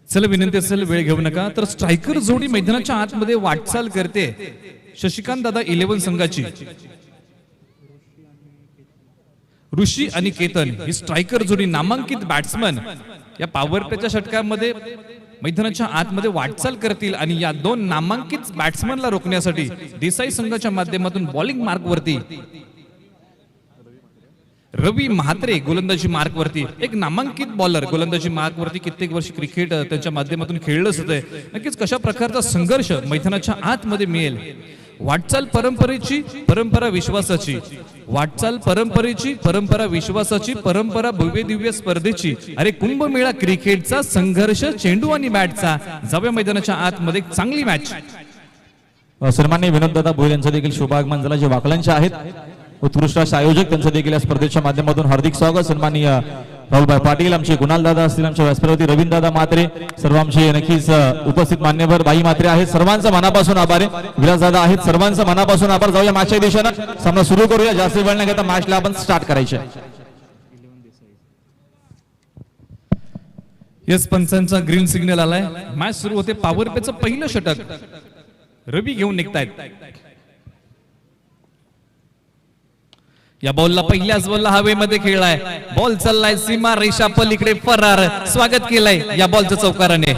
चला विनंती असेल वेळ घेऊ नका. तर स्ट्रायकर जोडी मैदानाच्या आतमध्ये वाटचाल करते. शशिकांत दादा 11 संघाची ऋषी आणि केतन ही स्ट्रायकर जोडी नामांकित बॅट्समन या पॉवर प्लेच्या षटकामध्ये मैदानाच्या आतमध्ये वाटचाल करतील आणि या दोन नामांकित बॅट्समनला रोखण्यासाठी देसाई संघाच्या माध्यमातून बॉलिंग मार्कवरती रवी म्हात्रे गोलंदाजी मार्कवरती एक नामांकित बॉलर गोलंदाजी मार्कवरती कित्येक वर्ष क्रिकेट त्यांच्या माध्यमातून खेळलंच होते. नक्कीच कशा प्रकारचा संघर्ष मैदानाच्या आतमध्ये मिळेल. वाटचाल परंपरेची परंपरा विश्वासाची, वाटचाल परंपरेची परंपरा विश्वासाची, परंपरा भव्य दिव्य स्पर्धेची. अरे कुंभमेळा क्रिकेटचा संघर्ष चेंडू आणि बॅटचा. जाऊया मैदानाच्या आतमध्ये चांगली मॅच. सन्माननीय विनोददादा भोईर यांचं देखील शुभागमन झालं. जे वाकलांचे आहेत उत्कृष्ट असे आयोजक त्यांचं देखील या स्पर्धेच्या माध्यमातून हार्दिक स्वागत. सन्माननीय राहुलभाई पाटील, आमचे कुणाल दादा असतील, आमच्या व्यासपीठावरती रवींद्र दादा म्हात्रे, सर्व आमचे नक्कीच उपस्थित मान्यवर बाई म्हात्रे आहेत. सर्वांचा मनापासून आभार आहे. विलास दादा आहेत, सर्वांचा मनापासून आभार. जाऊया मॅचच्या दिशेनं सामना सुरू करूया. जास्त वेळ न घेता मॅचला आपण स्टार्ट करायचे. यस पंचांचा ग्रीन सिग्नल आलाय. मॅच सुरू होते. पॉवर प्लेचं पहिलं षटक रवी घेऊन निघतायत. या बॉलला पहिल्याच बॉलला हवेमध्ये खेळलाय. बॉल चाललाय सीमा रेषा पलीकडे फरार. स्वागत केलंय या बॉलचं चौकाराने.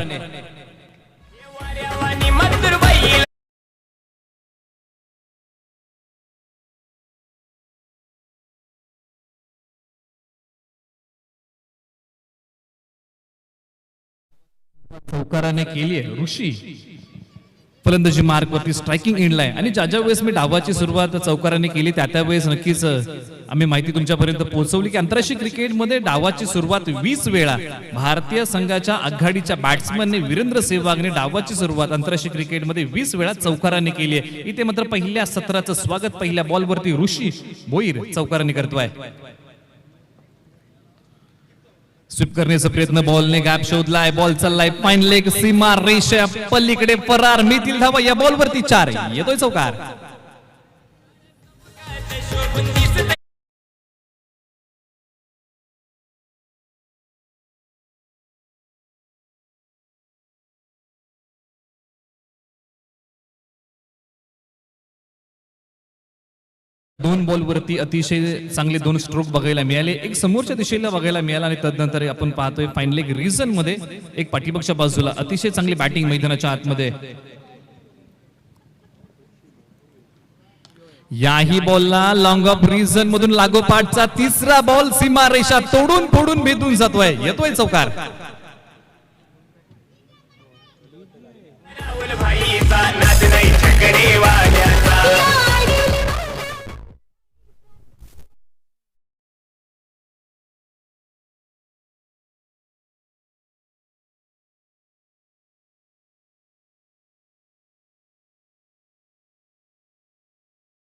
चौकाराने केलीये ऋषी. फलंदाजी मार्कवरती स्ट्रायकिंग एंडला आहे आणि ज्या वेळेस मी डावाची सुरुवात चौकाराने केली त्या वेळेस नक्कीच आम्ही माहिती तुमच्यापर्यंत पोहोचवली की आंतरराष्ट्रीय क्रिकेटमध्ये डावाची सुरुवात 20 वेळा भारतीय संघाच्या आघाडीच्या बॅट्समनने वीरेंद्र सेहवागने डावाची सुरुवात आंतरराष्ट्रीय क्रिकेटमध्ये 20 वेळा चौकाराने केली आहे. इथे मात्र पहिल्या सत्राचं स्वागत पहिल्या बॉलवरती ऋषी भोईर चौकाराने करतोय. स्वीप करण्याचा प्रयत्न, बॉलने गॅप शोधलाय. बॉल चाललाय फाईन लेग सीमा रेषा पलीकडे फरार. मिळतील धावा या बॉलवरती 4. येतोय चौकार. दोन बॉलवरती अतिशय चांगले 2 स्ट्रोक बघायला मिळाले. एक समोरच्या दिशेला बघायला मिळाला आणि तदनंतर आपण पाहतोय फाईन लेग रिजन मध्ये एक पाठीमागच्या बाजूला अतिशय चांगली बॅटिंग मैदानाच्या आतमध्ये. याही बॉलला लॉंग ऑफ रिजन मधून लागोपाठचा तिसरा बॉल सीमा रेषा तोडून फोडून भेदून जातोय. येतोय चौकार.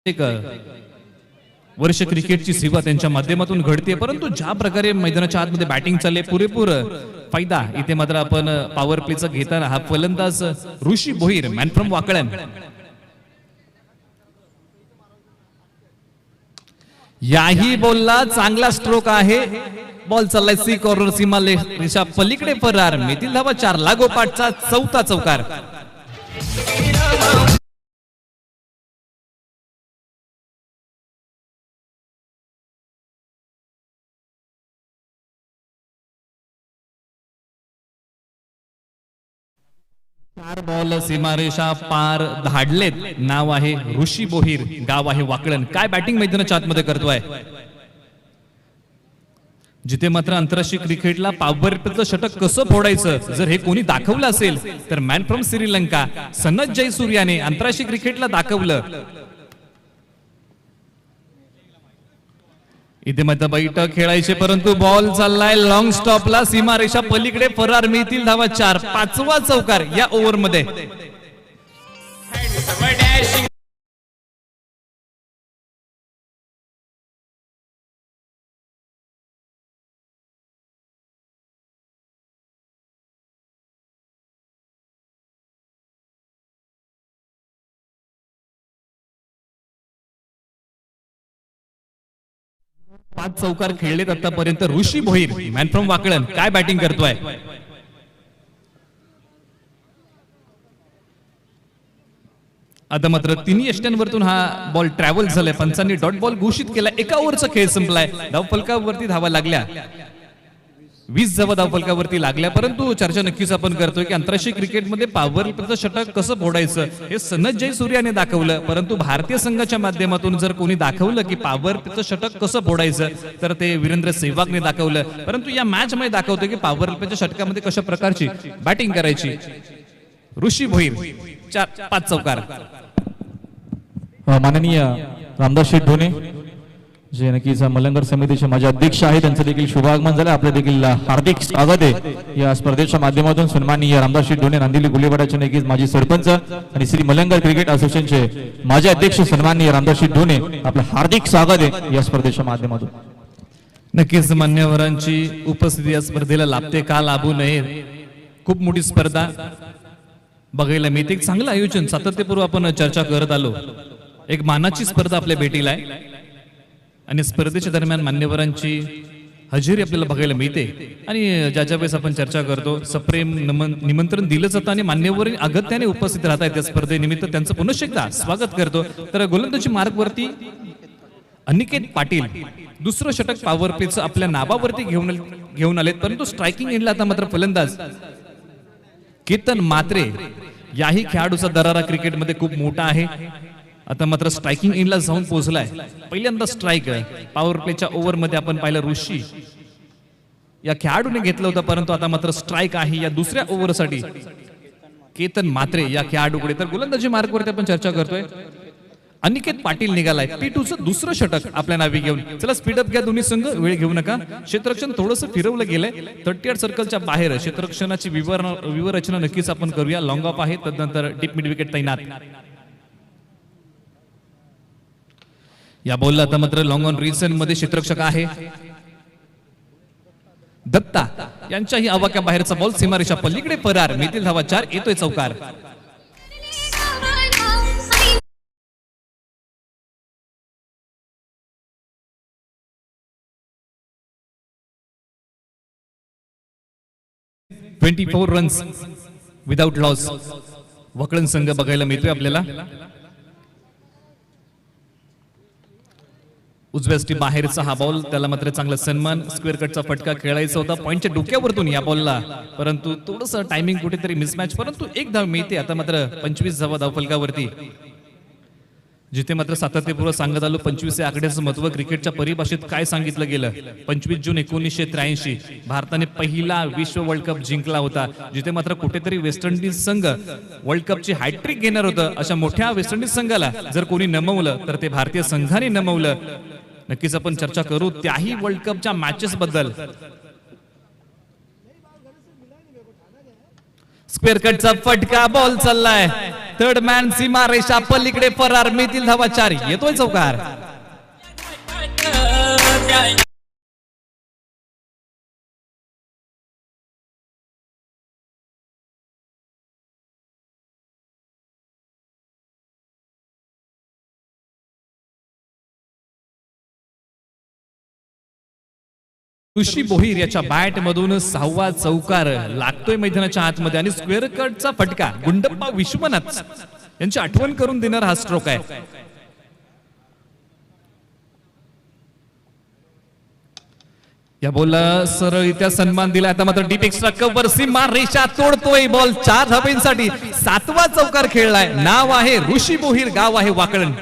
एक वर्ष क्रिकेटची सेवा त्यांच्या माध्यमातून घडते. परंतु ज्या प्रकारे मैदानाच्या आतमध्ये बॅटिंग चालले पुरेपूर फायदा इथे मात्र आपण पॉवर प्लेचा घेताना हा फलंदाज ऋषी भोईर मॅन फ्रॉम वाकळण. याही बॉलला चांगला स्ट्रोक आहे. बॉल चाललाय सी कॉर्नर सीमा रेषा पलीकडे फरार. मिळतील धावा 4. लागोपाठचा चौथा चौकार. चार बॉल सीमारेषा पार धाडलेत. नाव आहे ऋषी भोईर, गाव आहे वाकळण. काय बॅटिंग मैदानाच्या आतमध्ये करतोय. जिथे मात्र आंतरराष्ट्रीय क्रिकेटला पॉवर प्लेचं षटक कसं फोडायचं जर हे कोणी दाखवलं असेल तर मॅन फ्रॉम श्रीलंका सनत जयसूर्याने आंतरराष्ट्रीय क्रिकेटला दाखवलं. इथे मात्र बैठक खेळायचे परंतु बॉल चाललाय लॉंग स्टॉपला सीमारेषा पलीकडे फरार. मिळतील धावा 4. 5वा चौकार या ओव्हर मध्ये. पाच चौकार खेळलेत आतापर्यंत ऋषी भोईर मॅन फ्रॉम वाकळण. काय बॅटिंग करतोय. आता मात्र तिन्ही यष्ट्यांवरतून हा बॉल ट्रॅव्हल झालाय. पंचांनी डॉट बॉल घोषित केला. एका ओव्हरचा खेळ संपलाय. धावफलकावरती धावा लागल्या, 20 धावा धावफलकावरती लागल्या. परंतु चर्चा नक्कीच आपण करतोय की आंतरराष्ट्रीय क्रिकेटमध्ये पॉवर प्लेचं षटक कसं फोडायचं हे सनथ जयसूर्याने दाखवलं. परंतु भारतीय संघाच्या माध्यमातून जर कोणी दाखवलं की पॉवर प्लेचं षटक कसं फोडायचं तर ते वीरेंद्र सेहवागने दाखवलं. परंतु या मॅच मध्ये दाखवतोय की पॉवर प्लेच्या षटकामध्ये कशा प्रकारची बॅटिंग करायची. ऋषी भोईर 4-5 चौकार. माननीय रामदास शेठ ढोणे जे नक्कीच मलंगर समितीचे माझे अध्यक्ष आहेत, त्यांचं देखील शुभागमन झालं. आपलं देखील हार्दिक स्वागत आहे या स्पर्धेच्या माध्यमातून. सन्माननीय रामदास शेठ ढोणे नांदिवली गुलेवाडाचे नक्कीच माजी सरपंच आणि श्री मलंगर क्रिकेट असोसिएशनचे माझे अध्यक्ष सन्माननीय रामदास शेठ ढोणे, आपलं हार्दिक स्वागत आहे या स्पर्धेच्या माध्यमातून. नक्कीच मान्यवरांची उपस्थिती या स्पर्धेला लाभते का लाभू नये. खूप मोठी स्पर्धा बघायला मिळते. एक चांगलं आयोजन सातत्यपूर्व आपण चर्चा करत आलो. एक मानाची स्पर्धा आपल्या भेटीला आहे आणि स्पर्धेच्या दरम्यान मान्यवरांची हजेरी आपल्याला बघायला मिळते. आणि ज्या वेळेस आपण चर्चा करतो सप्रेम निमंत्रण दिलं जातं आणि मान्यवर अगत्याने उपस्थित राहत आहेत त्या स्पर्धेनिमित्त त्यांचं पुनश्च एकदा स्वागत करतो. तर गोलंदाजी मार्गवरती अनिकेत पाटील दुसरं षटक पॉवर प्लेचं आपल्या नावावरती घेऊन आलेत. परंतु स्ट्रायकिंग एंडला आता मात्र फलंदाज केतन मात्रे. याही खेळाडूचा दरारा क्रिकेटमध्ये खूप मोठा आहे. आता मात्र स्ट्रायकिंग एंडला जाऊन पोहोचलाय. पहिल्यांदा स्ट्राईक पॉवर प्लेच्या ओव्हर मध्ये आपण पाहिलं ऋषी या खेळाडूने घेतलं होतं. परंतु आता मात्र स्ट्राईक आहे या दुसऱ्या ओव्हरसाठी केतन मात्रे या खेळाडूकडे. तर गोलंदाजी मार्गवरती आपण चर्चा करतोय. अनिकेत पाटील निघालाय P2चं दुसरं षटक आपल्या नावी घेऊन. चला स्पीडअप घ्या दोन्ही संघ, वेळ घेऊ नका. क्षेत्ररक्षण थोडंसं फिरवलं गेलंय 38 सर्कलच्या बाहेर. क्षेत्ररक्षणाची विवरचना नक्कीच आपण करूया. लॉंग ऑफ आहे, तदनंतर डीप मिड विकेट तैनात. या बॉलला आता मात्र लॉंग ऑन रिसन मध्ये क्षेत्ररक्षक आहे दत्ता. यांच्याही आवाक्या बाहेरचा बॉल सीमारेषा पलीकडे फरार. मिळतील धावा 4. येतोय चौकार. "24 रन्स विदाउट लॉस वकळण संघ बघायला मिळतोय आपल्याला. उजव्या स्टी बाहेरचा हा बॉल, त्याला मात्र चांगला सन्मान. स्क्वेअर कटचा फटका खेळायचा होता पॉइंटच्या डोक्यावरतून या बॉलला, परंतु थोडस टायमिंग कुठेतरी मिसमॅच. परंतु एक धाव मिळते. आता मात्र 25 धावा धावफलकावरती. जिथे मात्र सातत्यपूर्व सांगत आलो 25 या आकड्याचं महत्व क्रिकेटच्या परिभाषेत काय सांगितलं गेलं. 25 जून 1983 भारताने पहिला विश्व वर्ल्ड कप जिंकला होता. जिथे मात्र कुठेतरी वेस्ट इंडिज संघ वर्ल्ड कपची हॅट्रिक घेणार होतं. अशा मोठ्या वेस्ट इंडिज संघाला जर कोणी नमवलं तर ते भारतीय संघाने नमवलं. नक्कीच आपण चर्चा करू त्याही वर्ल्ड कपच्या मॅचेस बद्दल. स्क्वेअर कटचा फटका, बॉल चाललाय थर्ड मॅन सीमा रेषा पलीकडे फरार. मिळतील धावा 4. येतोय चौकार. ऋषी भोईर याच्या बॅट मधून 6वा चौकार लागतोय मैदानाच्या आतमध्ये. आणि स्क्वेअर कटचा फटका गुंडप्पा विश्वनाथ यांची आठवण करून देणार हा स्ट्रोक आहे. या बॉलला सरळरित्या सन्मान दिला. आता मात्र डीप एक्स्ट्रा कव्हर, सीमा रेषा तोडतोय बॉल. 4 धाब्यांसाठी 7वा चौकार खेळलाय. नाव आहे ऋषी भोईर, गाव आहे वाकळण.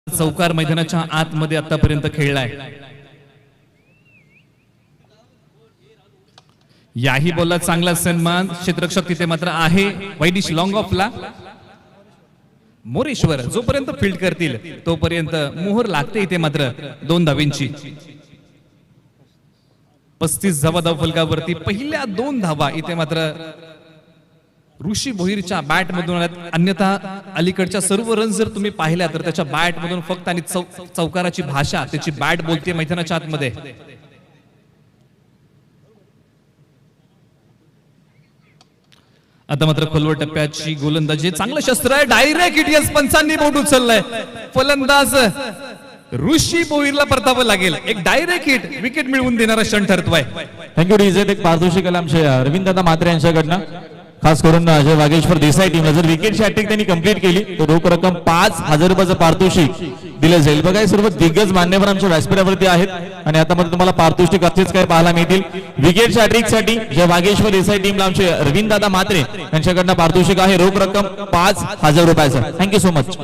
चौकार मैदानाच्या आतमध्ये आतापर्यंत खेळलाय. याही बॉलला चांगला सन्मान. क्षेत्ररक्षक तिथे मात्र आहे वैदिश लॉंग ऑफला. मोरेश्वर जोपर्यंत फील्ड करतील तोपर्यंत मोहर लागते इथे मात्र 2 धावींची. 35 धावा धावफलकावरती. पहिल्या 2 धावा इथे मात्र ऋषी भोईरच्या बॅट मधून. अन्यथा अलीकडच्या सर्व रन जर तुम्ही पाहिल्या तर त्याच्या बॅट मधून फक्त आणि चौकाराची भाषा त्याची बॅट बोलते मैदानाच्या आतमध्ये. आता मात्र खोलवर टप्प्याची गोलंदाजी चांगलं शस्त्र आहे. डायरेक्ट इटिएस पंचांनी बोट उचललाय. फलंदाज ऋषी भोईरला परतावं लागेल. एक डायरेक्ट हिट विकेट मिळवून देणारा क्षण ठरतोय. Thank you DJ. एक पारितोषिक आलं आमच्या रवींद्रदादा म्हात्रे यांच्याकडनं, खास करून अजय वागेश्वर देसाई टीमला जर विकेटची हॅट्रिक त्यांनी कंप्लीट केली तर रोख रक्कम 5,000 रुपयाचं पारितोषिक दिलं जाईल. बघा हे सर्व दिग्गज मान्यवर आमच्या व्यासपीठावरती आहेत आणि आता मध्ये तुम्हाला पारितोषिक असेच काय पाहायला मिळतील. विकेटच्या हॅट्रिक साठी जे वागेश्वर देसाई टीमला आमचे रवींद्रदादा म्हात्रे यांच्याकडनं पारितोषिक आहे रोख रक्कम 5,000 रुपयाचं. Thank you so much.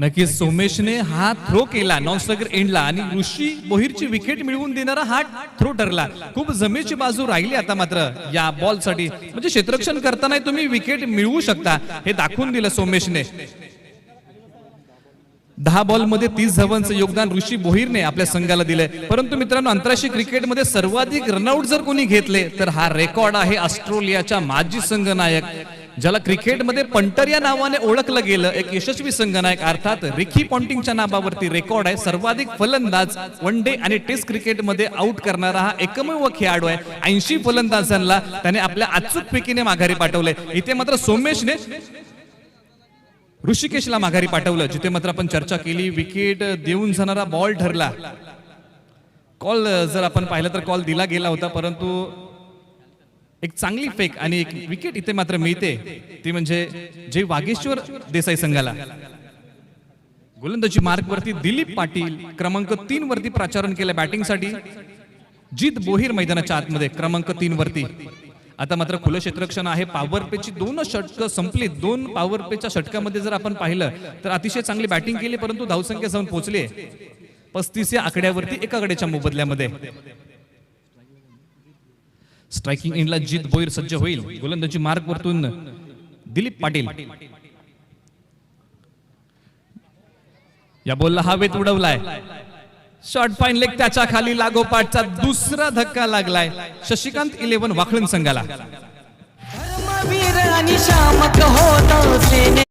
नक्कीच सोमेशने हा थ्रो केला नॉन स्ट्रायकर एंडला आणि ऋषी भोईरची विकेट मिळवून देणारा हा थ्रो ठरला. खूप जमेची बाजू राहिली आता मात्र या बॉल साठी. म्हणजे क्षेत्ररक्षण करताना तुम्ही विकेट मिळवू शकता हे दाखवून दिलं सोमेशने. 10 बॉल मध्ये 30 धावांचं योगदान ऋषी भोईरने आपल्या संघाला दिलंय. परंतु मित्रांनो आंतरराष्ट्रीय क्रिकेटमध्ये सर्वाधिक रनआउट जर कोणी घेतले तर हा रेकॉर्ड आहे ऑस्ट्रेलियाच्या माजी संघनायक, ज्याला क्रिकेटमध्ये पंटर या नावाने ओळखलं गेलं, एक यशस्वी संघनायक अर्थात रिकी पॉन्टिंगच्या नावावरती रेकॉर्ड आहे. सर्वाधिक फलंदाज वन डे आणि टेस्ट क्रिकेटमध्ये आउट करणारा हा एकमेव खेळाडू आहे. 80 फलंदाजांना त्याने आपल्या अचूकपैकीने माघारी पाठवले. इथे मात्र सोमेशने ऋषिकेशला माघारी पाठवलं, जिथे मात्र आपण चर्चा केली. विकेट देऊन जाणारा बॉल ठरला. कॉल जर आपण पाहिलं तर कॉल दिला गेला होता, परंतु एक चांगली फेक आणि एक विकेट इथे मात्र मिळते, ती म्हणजे जे वागेश्वर देसाई संघाला. गोलंदाजी मार्क वरती दिलीप पाटील क्रमांक 3 वरती प्राचारण केलं बॅटिंगसाठी. जित भोईर मैदानाच्या आतमध्ये क्रमांक 3 वरती. आता मात्र खुलं क्षेत्ररक्षण आहे. पॉवर पेची 2 षटकं संपली. 2 पॉवर पेच्या षटकामध्ये जर आपण पाहिलं तर अतिशय चांगली बॅटिंग केली, परंतु धावसंख्या जाऊन पोहोचली 35 या आकड्यावरती एका गड्याच्या मोबदल्यामध्ये. स्ट्रायकिंग एंडला जित भोईर सज्ज होईल. गोलंदाजी मार्क वरतून दिलीप पाटील. या बॉलला हवेत उडवलाय. शॉर्ट फाईन लेग त्याच्या खाली लागोपाठचा दुसरा धक्का लागलाय शशिकांत 11 वाखळण संघाला. धर्मवीर आणि शामक होत सेने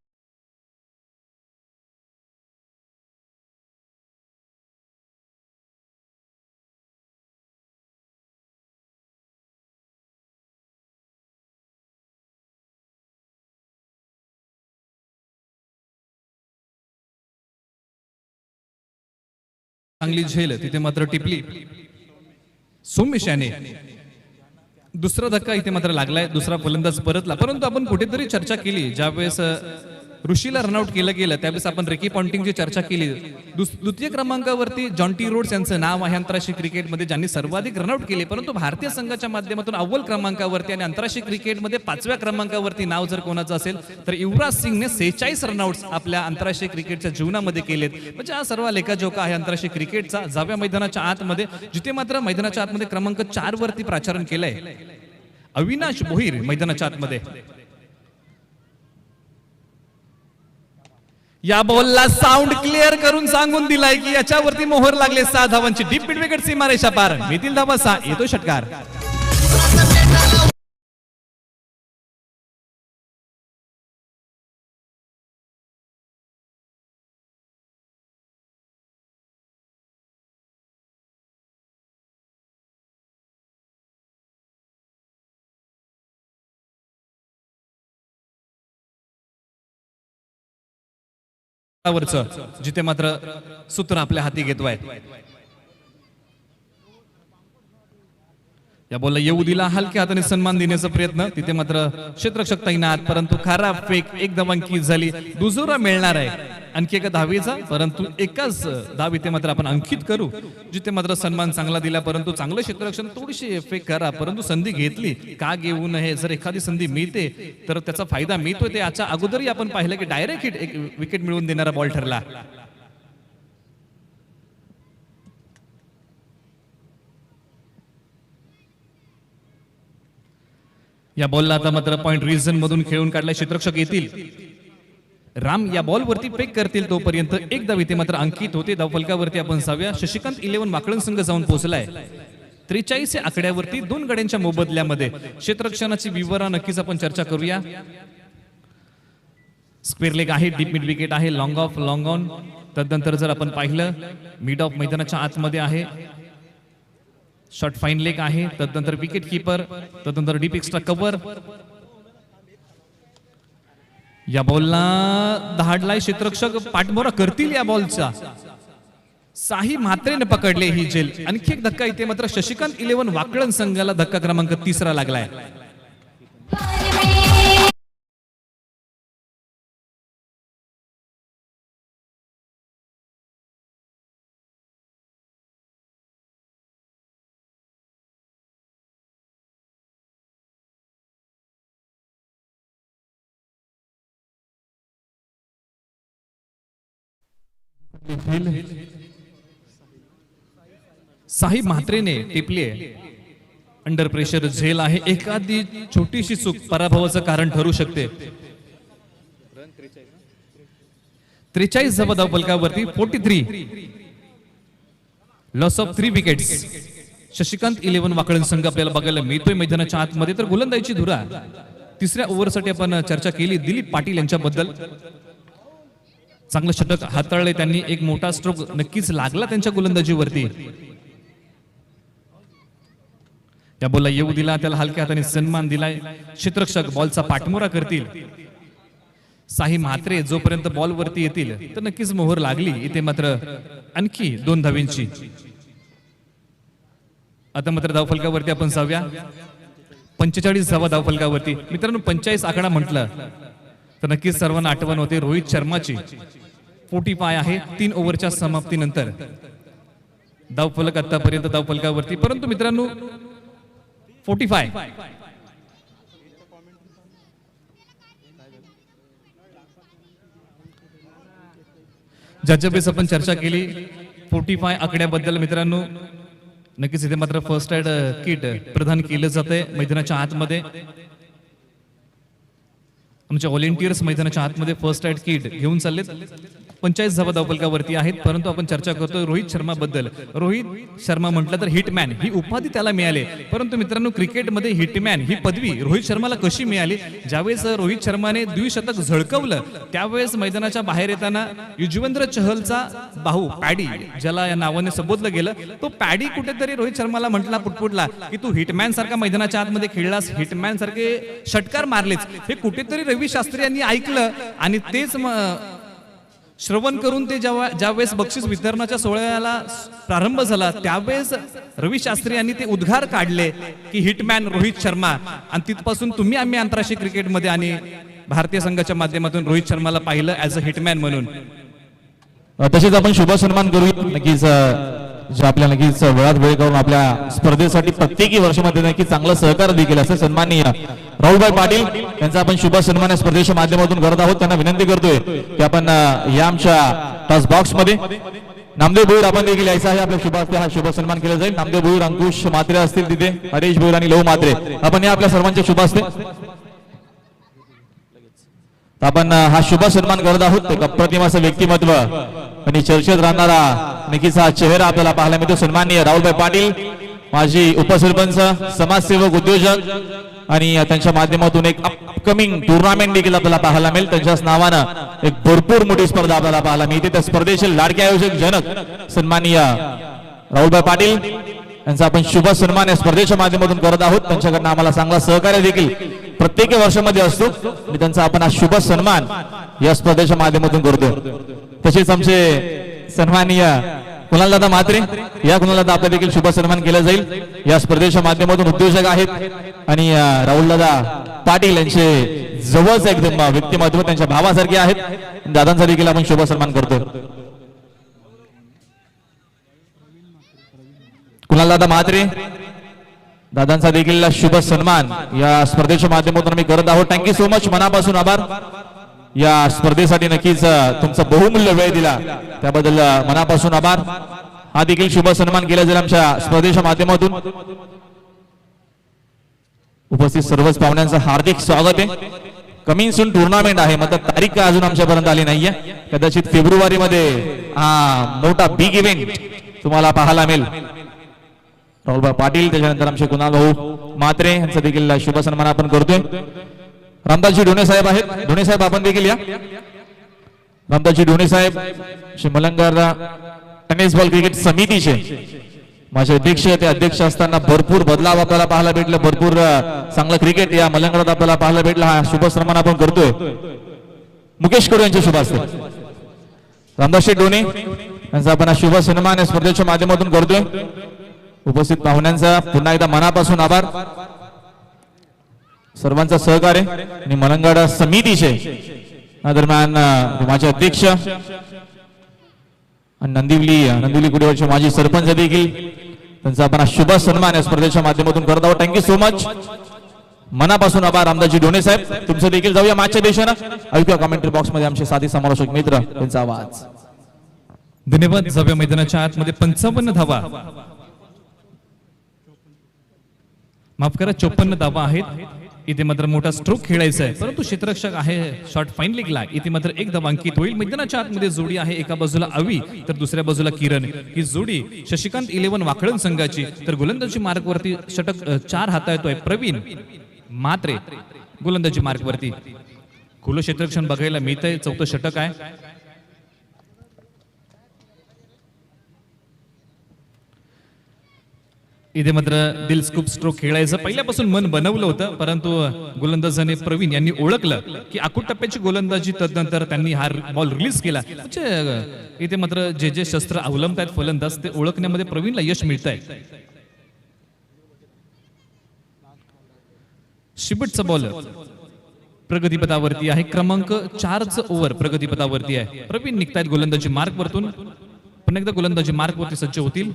चांगली झेल तिथे मात्र टिपली सोमेश याने. दुसरा धक्का इथे मात्र लागलाय. दुसरा फलंदाज परतला, परंतु आपण कुठेतरी चर्चा केली ज्यावेळेस ऋषीला रनआउट केलं गेलं त्यावेळेस आपण रिकी पॉन्टिंगची चर्चा केली. द्वितीय क्रमांकावरती जॉन्टी रोड्स यांचं नाव आहे आंतरराष्ट्रीय क्रिकेटमध्ये, ज्यांनी सर्वाधिक रनआउट केले. परंतु भारतीय संघाच्या माध्यमातून अव्वल क्रमांकावरती आणि आंतरराष्ट्रीय क्रिकेटमध्ये 5व्या क्रमांकावरती नाव जर कोणाचं असेल तर युवराज सिंगने 46 रनआउट्स आपल्या आंतरराष्ट्रीय क्रिकेटच्या जीवनामध्ये केलेत. म्हणजे हा सर्व लेखाजोखा आहे आंतरराष्ट्रीय क्रिकेटचा. 10व्या मैदानाच्या आतमध्ये, जिथे मात्र मैदानाच्या आतमध्ये क्रमांक 4 वरती प्राचारण केलंय अविनाश भोईर मैदानाच्या आतमध्ये. या बॉलला साऊंड क्लिअर करून सांगून दिलाय की याच्यावरती मोहर लागले. 6 धावांची डीप मिड विकेट सीमारेषा पार. मितील धावा 6. येतो षटकार. जिथे मात्र सूत्र आपल्या हाती घेतोय. या बॉलला येऊ दिला. हलक्या हाताने सन्मान देण्याचा प्रयत्न. तिथे मात्र क्षेत्ररक्षक तैनात, परंतु खराब फेक. एक धावांकी झाली. दुजोरा मिळणार आहे आणखी एका धावेचा, परंतु एकाच धाव इथे मात्र आपण अंकित करू. जिथे मात्र सन्मान चांगला दिला, परंतु चांगलं क्षेत्ररक्षण. थोडीशी फेक करा, परंतु संधी घेतली. का घेऊ नये? जर एखादी संधी मिळते तर त्याचा फायदा मिळतोय. ते याच्या अगोदरही आपण पाहिलं की डायरेक्ट हिट एक विकेट मिळवून देणारा बॉल ठरला. या बॉलला आता मात्र पॉइंट रिजन मधून खेळून काढलाय. क्षेत्ररक्षक येतील. राम या बॉल वरती पेक करतील तोपर्यंत एक धाव इथे मात्र अंकित होते. धाव फलकावरती आपण 6व्या शशिकांत 11 वाकळण संघ जाऊन पोहोचलाय 43 या आकड्यावरती 2 गड्यांच्या मोबदल्यामध्ये. क्षेत्ररक्षणाची विवरण नक्कीच आपण चर्चा करूया. स्क्वेअर लेग आहे, डीप मिड विकेट आहे, लॉंग ऑफ, लॉंग ऑन. तदनंतर जर आपण पाहिलं मिड ऑफ मैदानाच्या आतमध्ये आहे. शॉर्ट फाईन लेग आहे. तदनंतर विकेट कीपर. तदनंतर डीप एक्स्ट्रा कव्हर. या बॉलला दहाडलाय क्षेत्ररक्षक, पाठमोरा करतील या बॉलचा. साही म्हात्रेने पकडले ही झेल. आणखी एक धक्का इथे मात्र शशिकांत 11 वाकळण संघाला धक्का क्रमांक 3 लागलाय. साही म्हात्रेने टिपली आहे. अंडर प्रेशर झेल आहे. एखादी छोटीशी चूक पराभवाचं कारण ठरू शकते. 43 धावा धावफलकावरती 43 loss of 3 wickets. Shashikant 11 Wakalan संघ आपल्याला बघायला मिळतोय मैदानाच्या आतमध्ये. तर गोलंदाजीची धुरा तिसऱ्या ओव्हरसाठी आपण चर्चा केली. दिलीप पाटील यांच्याबद्दल चांगलं षटक हाताळले त्यांनी. एक मोठा स्ट्रोक नक्कीच लागला त्यांच्या गोलंदाजीवरती. त्या बॉलला येऊ दिला, त्याला हलक्या हाताने सन्मान दिलाय. क्षेत्ररक्षक बॉलचा पाठमोरा करतील. साही म्हात्रे जोपर्यंत बॉल वरती येतील तर नक्कीच मोहर लागली. इथे मात्र आणखी 2 धावींची. आता मात्र धावफलकावरती आपण जाऊया. 45 धावा धावफलकावरती. मित्रांनो 45 आकडा म्हटलं तर नक्कीच सर्वांना आठवण होते रोहित शर्माची. 45 आहे 3 ओव्हरच्या समाप्तीनंतर. धावफलक आतापर्यंत धावफलकावरती. परंतु मित्रांनो 45 ज्याच्या बेस आपण चर्चा केली 45 आकड्याबद्दल. मित्रांनो नक्कीच इथे मात्र फर्स्ट एड किट प्रदान केलं जाते मैदानाच्या आतमध्ये. आमच्या व्हॉलेंटियर्स मैदानाच्या आतमध्ये फर्स्ट एड किट घेऊन चाललेत. 45 धावा धावफलकावरती आहेत. परंतु आपण चर्चा करतोय रोहित शर्मा बद्दल. रोहित शर्मा म्हटलं तर हिटमॅन ही उपाधी त्याला मिळाली. परंतु मित्रांनो क्रिकेटमध्ये हिटमॅन ही पदवी रोहित शर्माला कशी मिळाली? ज्यावेळेस रोहित शर्माने द्विशतक झळकवलं त्यावेळेस मैदानाच्या बाहेर येताना युजवेंद्र चहलचा भाऊ पॅडी, ज्याला या नावाने संबोधलं गेलं, तो पॅडी कुठेतरी रोहित शर्माला म्हटला पुटपुटला की तू हिटमॅन सारखा मैदानाच्या आतमध्ये खेळलास, हिटमॅन सारखे षटकार मारलेच. हे कुठेतरी रवी शास्त्री यांनी ऐकलं आणि तेच श्रवण करून ते ज्यावेळेस बक्षीस वितरणाच्या सोहळ्याला प्रारंभ झाला त्यावेळेस रवी शास्त्री यांनी ते उद्गार काढले की हिटमॅन रोहित शर्मा. आणि तिथपासून तुम्ही आम्ही आंतरराष्ट्रीय क्रिकेटमध्ये आणि भारतीय संघाच्या माध्यमातून रोहित शर्माला पाहिलं ऍज अ हिटमॅन म्हणून. तसेच आपण शुभ सन्मान करूया. नक्कीच जे आपल्या नक्कीच वेळात वेळ करून आपल्या स्पर्धेसाठी प्रत्येकी वर्षामध्ये नक्की चांगलं सहकार्य देखील असं सन्माननीय राहुलभाई पाटील यांचा आपण शुभ सन्मान या स्पर्धेच्या माध्यमातून करत आहोत. त्यांना विनंती करतोय की आपण या आमच्या टॉस बॉक्स मध्ये नामदेव भोईर आपण देखील यायचा आहे. आपल्या शुभास्ते हा शुभ सन्मान केला जाईल. नामदेव भोईर, अंकुश मात्रे असतील तिथे, हरीश भोईर आणि लव मात्रे आपण या आपल्या सर्वांच्या शुभास्ते आपण हा शुभ सन्मान करत आहोत. एक अप्रतिम असं व्यक्तिमत्व आणि चर्चेत राहणारा नक्कीच हा चेहरा आपल्याला पाहायला मिळतो. सन्माननीय राहुलभाई पाटील, माजी उपसरपंच, समाजसेवक, उद्योजक आणि त्यांच्या माध्यमातून एक अपकमिंग टुर्नामेंट देखील आपल्याला पाहायला मिळेल. त्यांच्याच नावानं एक भरपूर मोठी स्पर्धा आपल्याला पाहायला मिळते. त्या स्पर्धेचे लाडके आयोजक जनक सन्माननीय राहुलभाई पाटील यांचा आपण शुभ सन्मान या स्पर्धेच्या माध्यमातून करत आहोत. त्यांच्याकडनं आम्हाला चांगला सहकार्य देखील प्रत्येक वर्षामध्ये असतो आणि त्यांचा आपण हा शुभ सन्मान या स्पर्धेच्या माध्यमातून करतो. तसेच आमचे सन्माननीय कुणालदादा म्हात्रे, या कुणालदादा आपल्या देखील शुभ सन्मान केला जाईल. या स्पर्धेच्या माध्यमातून उद्योजक आहेत आणि राहुलदादा पाटील यांचे जवळच एकदम व्यक्तिमत्व त्यांच्या भावासारखे आहेत. दादांचा देखील आपण शुभ सन्मान करतो. कुणालदादा म्हात्रे दादांचा देखील शुभ सन्मान या स्पर्धेच्या माध्यमातून आम्ही करत आहोत. थँक्यू सो मच, मनापासून आभार. या स्पर्धेसाठी नक्कीच तुमचा बहुमूल्य वेळ दिला त्याबद्दल मनापासून आभार. हा देखील शुभ सन्मान केला जाईल आमच्या स्पर्धेच्या माध्यमातून. उपस्थित सर्वच पाहुण्यांचं हार्दिक स्वागत आहे. कमिंग सून टुर्नामेंट आहे, मात्र तारीख काय अजून आमच्यापर्यंत आली नाहीये. कदाचित फेब्रुवारी मध्ये हा मोठा बिग इव्हेंट तुम्हाला पाहायला मिळेल. राहुलभाई पाटील, त्याच्यानंतर आमचे कुणाल भाऊ म्हात्रे यांचा देखील शुभ सन्मान आपण करतोय. रामदासजी ढोणे साहेब आहेत. ढोणे साहेब आपण देखील या. रामदासजी ढोणे साहेब श्री मलंगर टेनिस बॉल क्रिकेट समितीचे माझे अध्यक्ष. ते अध्यक्ष असताना भरपूर बदलाव आपल्याला पाहायला भेटलं. भरपूर चांगलं क्रिकेट या मलंगरात आपल्याला पाहायला भेटलं. हा शुभ सन्मान आपण करतोय. मुकेश कडू यांच्या शुभ हस्ते रामदास शेठ डोणे यांचा आपण शुभ सन्मान या स्पर्धेच्या माध्यमातून करतोय. उपस्थित पाहुण्यांचा पुन्हा एकदा मनापासून आभार. सर्वांचा सहकार्य आणि मलंगड समितीचे दरम्यान माझे अध्यक्ष आणि नंदिवली कुडेवरचे माजी सरपंच देखील त्यांचा आपण शुभ सन्मान या स्पर्धेच्या माध्यमातून करत आहोत. Thank you so much. मनापासून आभार रामदासजी डोणे साहेब तुमचं देखील. जाऊया मागच्या दिशेनं. ऐकूया कमेंट्री बॉक्स मध्ये आमचे साथी समालोचक मित्र त्यांचा आवाज. धन्यवाद. जाऊया मैदानाच्या आतमध्ये 55 धावा, माफ करा 54 धावा आहेत. इथे मात्र मोठा स्ट्रोक खेळायचा आहे, परंतु क्षेत्ररक्षक आहे शॉट फाईन लेगला. इथे मात्र एक धावा अंकित होईल. मैदानाच्या आतमध्ये जोडी आहे, एका बाजूला अवी तर दुसऱ्या बाजूला किरण. ही जोडी शशिकांत 11 वाकळण संघाची. तर गोलंदाजी मार्कवरती षटक 4 हाताळतोय प्रवीण मात्रे. गोलंदाजी मार्कवरती खुलं क्षेत्ररक्षण बघायला मिळतंय. 4थं षटक आहे. इथे मात्र दिल स्कूप स्ट्रोक खेळायचं पहिल्यापासून मन बनवलं होतं, परंतु गोलंदाजाने प्रवीण यांनी ओळखलं की आखूड टप्प्याची गोलंदाजी, तदनंतर त्यांनी हा बॉल रिलीज केला. म्हणजे इथे मात्र जे जे शस्त्र अवलंबतायत फलंदाज ते ओळखण्यामध्ये प्रवीणला यश मिळत आहे. शिबटचा बॉल प्रगतीपथावरती आहे. क्रमांक 4चं ओव्हर प्रगतीपथावरती आहे. प्रवीण निघतायत गोलंदाजी मार्क वरतून. पुन्हा एकदा गोलंदाजी मार्क वरती सज्ज होतील.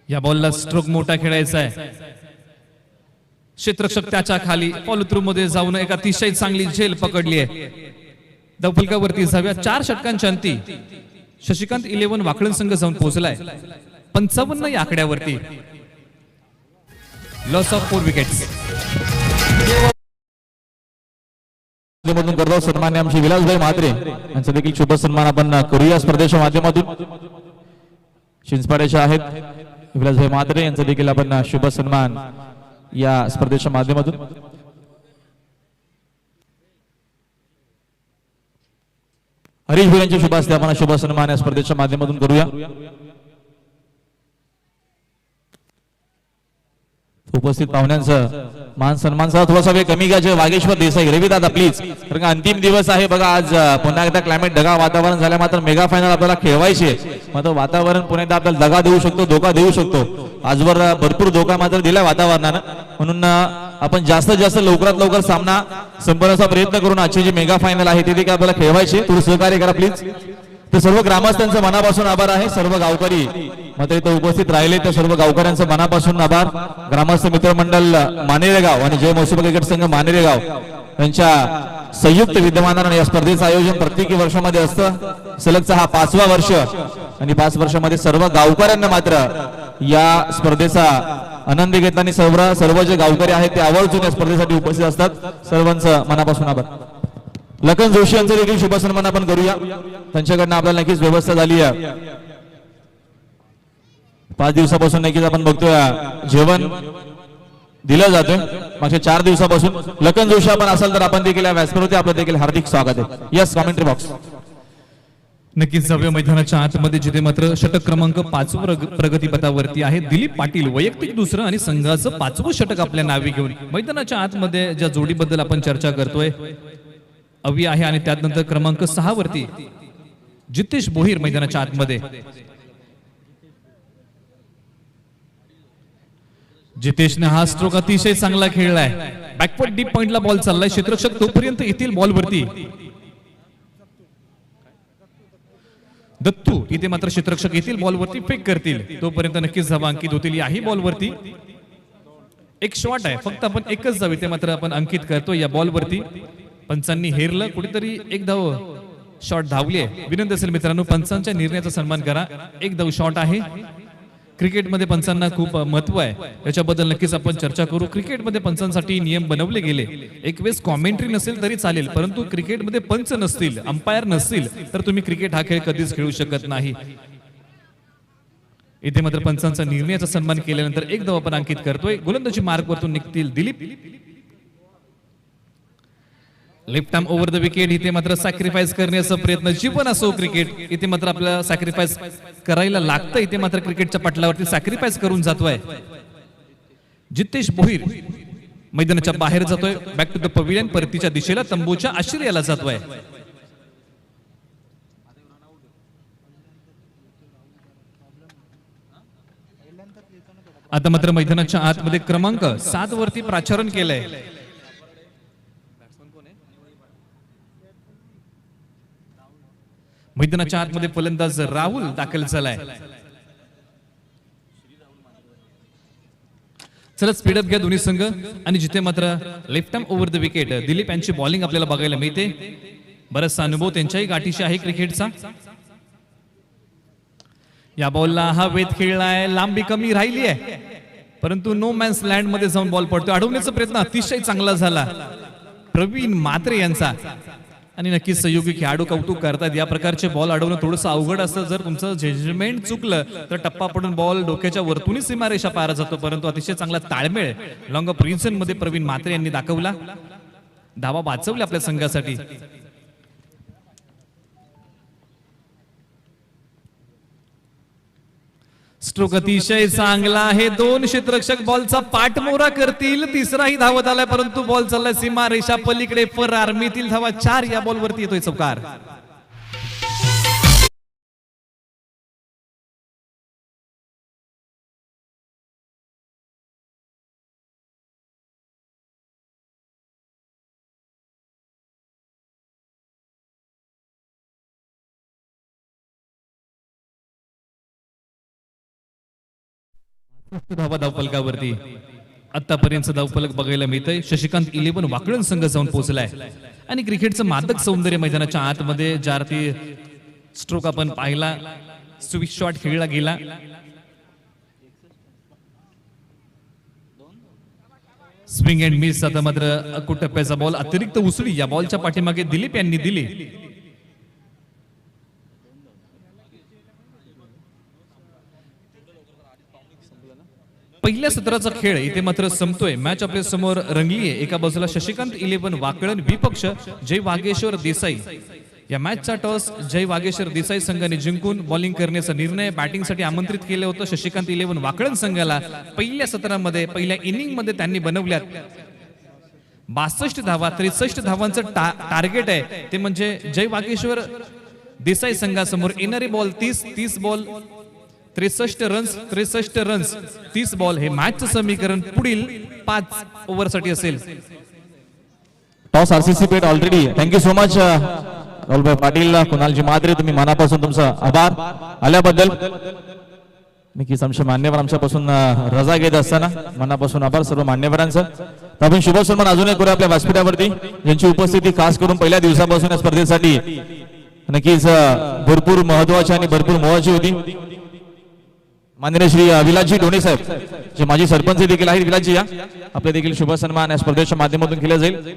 या बॉलला स्ट्रोक मोठा खेळायचा आहे. क्षेत्ररक्षक त्याच्या खाली फॉलो थ्रू मध्ये जाऊन एक अतिशय चांगली झेल पकडली आहे. दफलकावरती जाव्या 4 षटकांच्या अंती शशिकांत 11 वाकळण संघ जाऊन पोहोचलाय 55 या आकड्यावरती. Loss of 4 wickets. मधून करतो सन्मान्य आमचे विलासभाई म्हात्रे यांचा देखील शुभ सन्मान आपण करूया स्पर्धेच्या माध्यमातून. चिंचपाड्याचे आहेत विलासभाई म्हात्रे यांचा देखील आपण शुभ सन्मान या स्पर्धेच्या माध्यमातून. हरीश भाई यांच्या शुभ हस्ते आपण शुभ सन्मान या स्पर्धेच्या माध्यमातून करूया. उपस्थित पाहुण्यांचं मान सन्मानचा थोडासा वेळ कमी घ्यायचे. वागेश्वर देसाई रवी दादा प्लीज, कारण का अंतिम दिवस आहे बघा आज. पुन्हा एकदा क्लायमेट ढगाळ वातावरण झाल्या मात्र मेगा फायनल आपल्याला खेळवायचे. मात्र वातावरण पुन्हा एकदा आपल्याला दगा देऊ शकतो, धोका देऊ शकतो. आजवर भरपूर धोका मात्र दिलाय वातावरणानं, म्हणून आपण जास्तीत जास्त लवकरात लवकर सामना संपवण्याचा प्रयत्न करून आजची जी मेगा फायनल आहे ते देखील आपल्याला खेळवायचे. थोडं सहकार्य करा प्लीज. तर सर्व ग्रामस्थांचं मनापासून आभार आहे. सर्व गावकरी मात्र इथे उपस्थित राहिले त्या सर्व गावकऱ्यांचं मनापासून आभार. ग्रामस्थ मित्रमंडळ मानेरेगाव आणि जय मौसुबा क्रिकेट संघ मानेरेगाव यांच्या संयुक्त विद्यमानाने या स्पर्धेचं आयोजन प्रत्येकी वर्षामध्ये असतं. सलगचा हा 5वा वर्ष आणि 5 वर्षामध्ये सर्व गावकऱ्यांना मात्र या स्पर्धेचा आनंद घेताना सर्व जे गावकरी आहेत ते आवर्जून या स्पर्धेसाठी उपस्थित असतात. सर्वांचं मनापासून आभार. लखन जोशी यांचं देखील शुभ सन्मान आपण करूया. त्यांच्याकडनं आपल्याला नक्कीच व्यवस्था झाली आहे. 5 दिवसापासून नक्कीच आपण बघतोय जेवण दिलं जातोय मागच्या 4 दिवसापासून. लखन जोशी आपण असाल तर आपण देखील या व्यासपीठावरती आपलं देखील हार्दिक स्वागत आहे. Yes commentary box. नक्कीच जाऊया मैदानाच्या आतमध्ये, जिथे मात्र षटक क्रमांक 5 प्रगतीपथावरती आहे. दिलीप पाटील वैयक्तिक 2रं आणि संघाचं 5वं षटक आपल्या नावे घेऊन मैदानाच्या आतमध्ये ज्या जोडीबद्दल आपण चर्चा करतोय अवी आहे. आणि त्यानंतर क्रमांक 6 वरती जितेश बोहीर मैदानाच्या आतमध्ये. जितेशने हा स्ट्रोक अतिशय चांगला खेळलाय. बॅकवर्ड डीप पॉइंटला बॉल चाललाय. क्षेत्ररक्षक तोपर्यंत येतील बॉलवरती. दत्तू इथे मात्र क्षेत्ररक्षक येतील बॉलवरती, फेक करतील. तोपर्यंत नक्कीच धावा अंकित होतील. याही बॉलवरती एक शॉट आहे, फक्त आपण एकच धाव इथे मात्र आपण अंकित करतो या बॉलवरती. पंचांनी हेरलं कुठेतरी. एक धाव शॉट धावली आहे. विनंती असेल मित्रांनो पंचांच्या निर्णयाचा सन्मान करा. एक धाव शॉट आहे. क्रिकेटमध्ये पंचांना खूप महत्व आहे, याच्याबद्दल नक्कीच आपण चर्चा करू. क्रिकेटमध्ये पंचांसाठी नियम बनवले गेले. एक वेळेस कॉमेंट्री नसेल तरी चालेल, परंतु क्रिकेटमध्ये पंच नसतील, अंपायर नसतील तर तुम्ही क्रिकेट हा खेळ कधीच खेळू शकत नाही. इथे मात्र पंचांचा निर्णयाचा सन्मान केल्यानंतर एक धाव आपण अंकित करतोय. गोलंदाजी मार्क वरतून निघतील Dilip. Left arm over the wicket. इथे मात्र सॅक्रिफाईस करण्याचा प्रयत्न, जीवन असो क्रिकेट, इथे मात्र आपल्याला सॅक्रिफाईस करायला लागतं. इथे मात्र क्रिकेटच्या पटलावरती सॅक्रिफाईस करून जातोय जितेश बोहीर. मैदानाच्या बाहेर जातोय, बॅक टू द पविलियन, परतीच्या दिशेला तंबूच्या आश्रयाला जातोय. आता मात्र मैदानाच्या आतमध्ये क्रमांक 7 वरती प्राचारण केलंय. मैदानाच्या आतमध्ये फलंदाज राहुल दाखल झालाय. चला स्पीडअप घ्या दोन्ही संघ. आणि जिथे मात्र left arm over the wicket Dilip यांची बॉलिंग आपल्याला बघायला मिळते. बराचसा अनुभव त्यांच्याही गाठीशी आहे क्रिकेटचा. या बॉलला हा वेध खेळलाय, लांबी कमी राहिली आहे, परंतु नो मॅन्स लँड मध्ये जाऊन बॉल पडतो. अडवण्याचा प्रयत्न अतिशय चांगला झाला प्रवीण म्हात्रे यांचा. आणि नक्कीच सहयोगी खेळाडू कौतुक करतात. या प्रकारचे बॉल अडवणं थोडंसं अवघड असतं. जर तुमचं जजमेंट चुकलं तर टप्पा पडून बॉल डोक्याच्या वरतूनही सीमारेषा पार जातो. परंतु अतिशय चांगला ताळमेळ लॉंग ऑफ रिजन मध्ये प्रवीण म्हात्रे यांनी दाखवला. धावा वाचवली आपल्या संघासाठी. स्ट्रोक अतिशय चांगला आहे. 2 क्षेत्ररक्षक बॉलचा पाठमोरा करतील. तिसराही धावत आलाय, परंतु बॉल चाललाय सीमा रेषा पलीकडे फरार. मिळतील धावा 4. या बॉल वरती येतोय चौकार. धावा धावफलकावरती आतापर्यंत धावफलक बघायला मिळतंय. शशिकांत 11 वाकळण संघ जाऊन पोहोचलाय. आणि क्रिकेटचं मादक सौंदर्य मैदानाच्या आतमध्ये ज्यार्थी स्ट्रोक आपण पाहिला, स्विच शॉट खेळला गेला. Swing and miss. आता मात्र अकुट टप्प्याचा बॉल अतिरिक्त उसळी या बॉलच्या पाठीमागे दिलीप यांनी दिली. पहिल्या सत्राचा खेळ इथे मात्र संपतोय. मॅच आपल्या समोर रंगलीये. एका बाजूला शशिकांत 11 वाकळण, विपक्ष जय वागेश्वर देसाई. या मॅचचा टॉस जय वागेश्वर देसाई संघाने जिंकून बॉलिंग करण्याचा निर्णय बॅटिंगसाठी आमंत्रित केलं होतं. शशिकांत 11 वाकळण संघाला पहिल्या सत्रामध्ये पहिल्या इनिंग मध्ये त्यांनी बनवल्यात 62 धावा. 63 धावांचं टार्गेट आहे. ते म्हणजे जय वागेश्वर देसाई संघासमोर येणारे ball 30 ball 63 runs 63 runs 30 ball. हे मॅचचं समीकरण पुढील 5 ओव्हरसाठी असेल. टॉस आरसीसी पेट ऑलरेडी. थँक्यू सो मच राहुलभाई पाटील, कुणालजी म्हात्रे, तुम्ही मनापासून तुमचा आभार आल्याबद्दल. नक्कीच आमचे मान्यवर आमच्यापासून रजा घेत असताना मनापासून आभार सर्व मान्यवरांचं. तर आपण शुभ सन्मान अजून एक करू आपल्या व्यासपीठावरती, ज्यांची उपस्थिती खास करून पहिल्या दिवसापासून या स्पर्धेसाठी नक्कीच भरपूर महत्वाची आणि भरपूर मोहाची होती. माननीय श्री विलासजी डोणे साहेब, जे माजी सरपंच देखील आहेत. विलासजी या, आपले देखील शुभ सन्मान या स्पर्धेच्या माध्यमातून केला जाईल.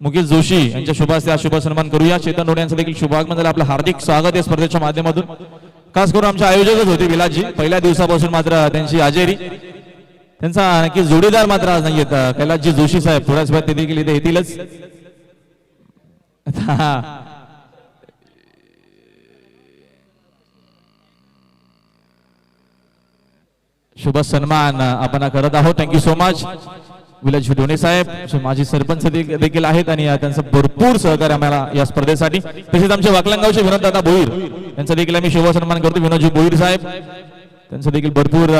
मुकेश जोशी यांच्या शुभ हस्ते शुभ सन्मान करूया. चेतन डोणे यांचं देखील शुभागमन झालं. आपलं हार्दिक स्वागत या स्पर्धेच्या माध्यमातून. खास करून आमचे आयोजकच होते विलासजी. पहिल्या दिवसापासून मात्र त्यांची हजेरी, त्यांचा नक्की जोडीदार मात्र आज नाहीयेत. कैलासजी जोशी साहेब थोड्याच वेळात ते देखील इथे येतीलच. शुभ सन्मान आपण करत आहोत. थँक्यू सो मच विलासजी डोणे साहेब, माजी सरपंच देखील आहेत आणि त्यांचं भरपूर सहकार्य आम्हाला या स्पर्धेसाठी. तसेच आमचे वाकलंगावचे विनोददादा भोईर यांचा देखील आम्ही शुभ सन्मान करतो. विनोदजी भोईर साहेब, त्यांचं देखील भरपूर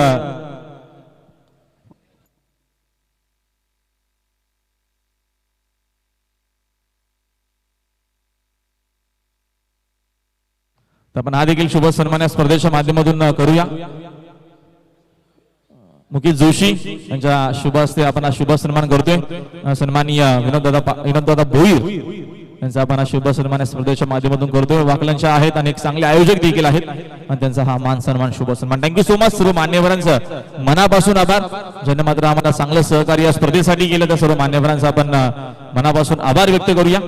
आपण हा देखील शुभ सन्मान या स्पर्धेच्या माध्यमातून करूया. मुकेश जोशी यांच्या शुभ हस्ते आपण हा शुभ सन्मान करतोय. सन्माननीय विनोददादा भोईर यांचा आपण हा शुभ सन्मान या स्पर्धेच्या माध्यमातून करतोय. वाकलांचे आहेत आणि एक चांगले आयोजक देखील आहेत आणि त्यांचा हा मान सन्मान शुभ सन्मान. थँक्यू सो मच सर्व मान्यवरांचं मनापासून आभार, ज्यांनी मात्र आम्हाला चांगलं सहकार्य या स्पर्धेसाठी केलं. त्या सर्व मान्यवरांचा आपण मनापासून आभार व्यक्त करूया.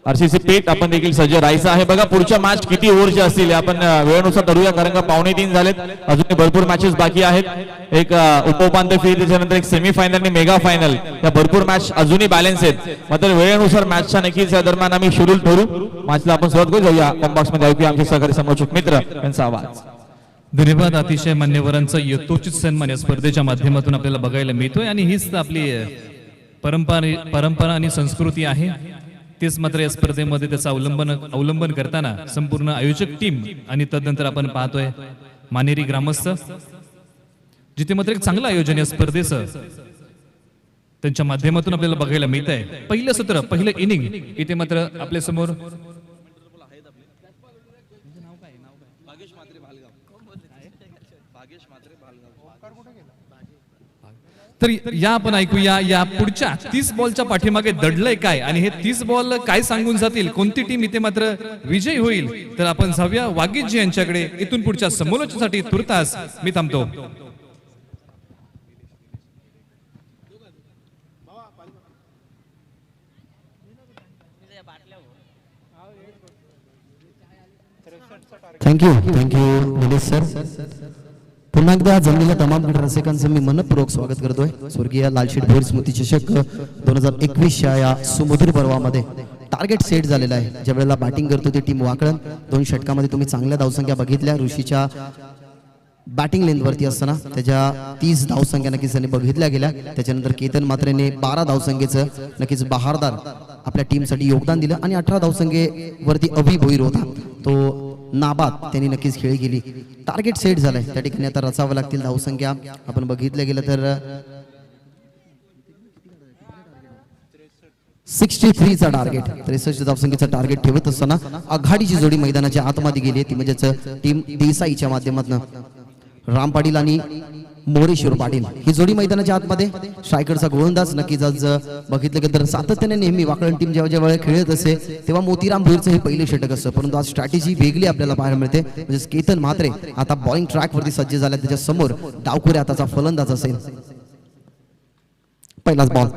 आरसीसी पेट आपण देखील सज्ज राहायचं आहे. बघा पुढच्या मॅच किती ओव्हरचे असतील आपण वेळेनुसार ठरवूया, कारण का 2:45 झालेत. अजून भरपूर मॅचेस बाकी आहेत. एक उपउपांत्य फेरी, त्याच्यानंतर एक सेमीफायनल आणि मेगा फायनल, या भरपूर मॅच अजूनही बॅलन्स आहेत. मात्र वेळेनुसार मॅचच्या नक्कीच या दरम्यान आम्ही शेड्यूल ठरवू. मॅचला आपण सुरुवात करू. जाऊया कॉम्बॉक्स मध्ये ऐकूया आमचे सहकारी समालोचक मित्र यांचा आवाज. धन्यवाद. अतिशय मान्यवरांचा यथोचित सन्मान या स्पर्धेच्या माध्यमातून आपल्याला बघायला मिळतोय आणि हीच तर आपली परंपरा आणि संस्कृती आहे. तेच मात्र या स्पर्धेमध्ये त्याचं अवलंबन करताना संपूर्ण आयोजक टीम आणि तदनंतर आपण पाहतोय मानेरी ग्रामस्थ, जिथे मात्र एक चांगलं आयोजन या स्पर्धेचं त्यांच्या माध्यमातून आपल्याला बघायला मिळत आहे. पहिलं सत्र, पहिलं इनिंग इथे मात्र आपल्या समोर तर या आपण ऐकूया या पुढच्या 30 बॉलच्या पाठीमागे दडलंय काय आणि हे 30 बॉल काय सांगून जातील, कोणती टीम इथे मात्र विजयी होईल. तर आपण जाऊया वागीजी यांच्याकडे. इथून पुढच्या समालोचनासाठी तुर्तास मी थांबतो. Thank you Nilesh sir. पुन्हा एकदा जमलेल्या तमाम क्रीडा रसिकांचं मी मनपूर्वक स्वागत करतोय स्वर्गीय लालशेठ भोईर स्मृती चषक 2021 या सुमधुर पर्वामध्ये. टार्गेट सेट झालेला आहे. ज्या वेळेला बॅटिंग करतो ती टीम वाकळण. 2 षटकामध्ये तुम्ही चांगल्या धावसंख्या बघितल्या. ऋषीच्या बॅटिंग लेंथवरती असताना त्याच्या 30 धावसंख्या नक्कीच त्यांनी बघितल्या गेल्या. त्याच्यानंतर केतन मात्रेने 12 धावसंख्येचं नक्कीच बहारदार आपल्या टीमसाठी योगदान दिलं आणि 18 धावसंख्येवरती अभि भोईर होता, तो नाबाद त्यांनी नक्कीच खेळी केली. टार्गेट सेट झालंय. त्या ठिकाणी आता रचावं लागतील धावसंख्या. आपण बघितलं गेलं तर 63 चा टार्गेट, 63 धावसंख्येचा टार्गेट ठेवत असताना आघाडीची जोडी मैदानाच्या आतमध्ये गेली. ती म्हणजेच टीम देसाईच्या माध्यमातून राम पाटील आणि मोरेश्वर पाटील ही जोडी मैदानाच्या आतमध्ये. स्ट्रायकरचा गोलंदाज नक्कीच आज बघितलं गेलं तर सातत्याने नेहमी वाकळण टीम जेव्हा जेव्हा खेळत असे तेव्हा मोतीराम भोईरचं हे पहिले षटक असतं, परंतु आज स्ट्रॅटेजी वेगळी आपल्याला पाहायला मिळते. म्हणजे केतन म्हात्रे आता बॉलिंग ट्रॅक वरती सज्ज झाला. त्याच्या समोर डावखुरे हाताचा फलंदाज असेल. पहिलाच बॉल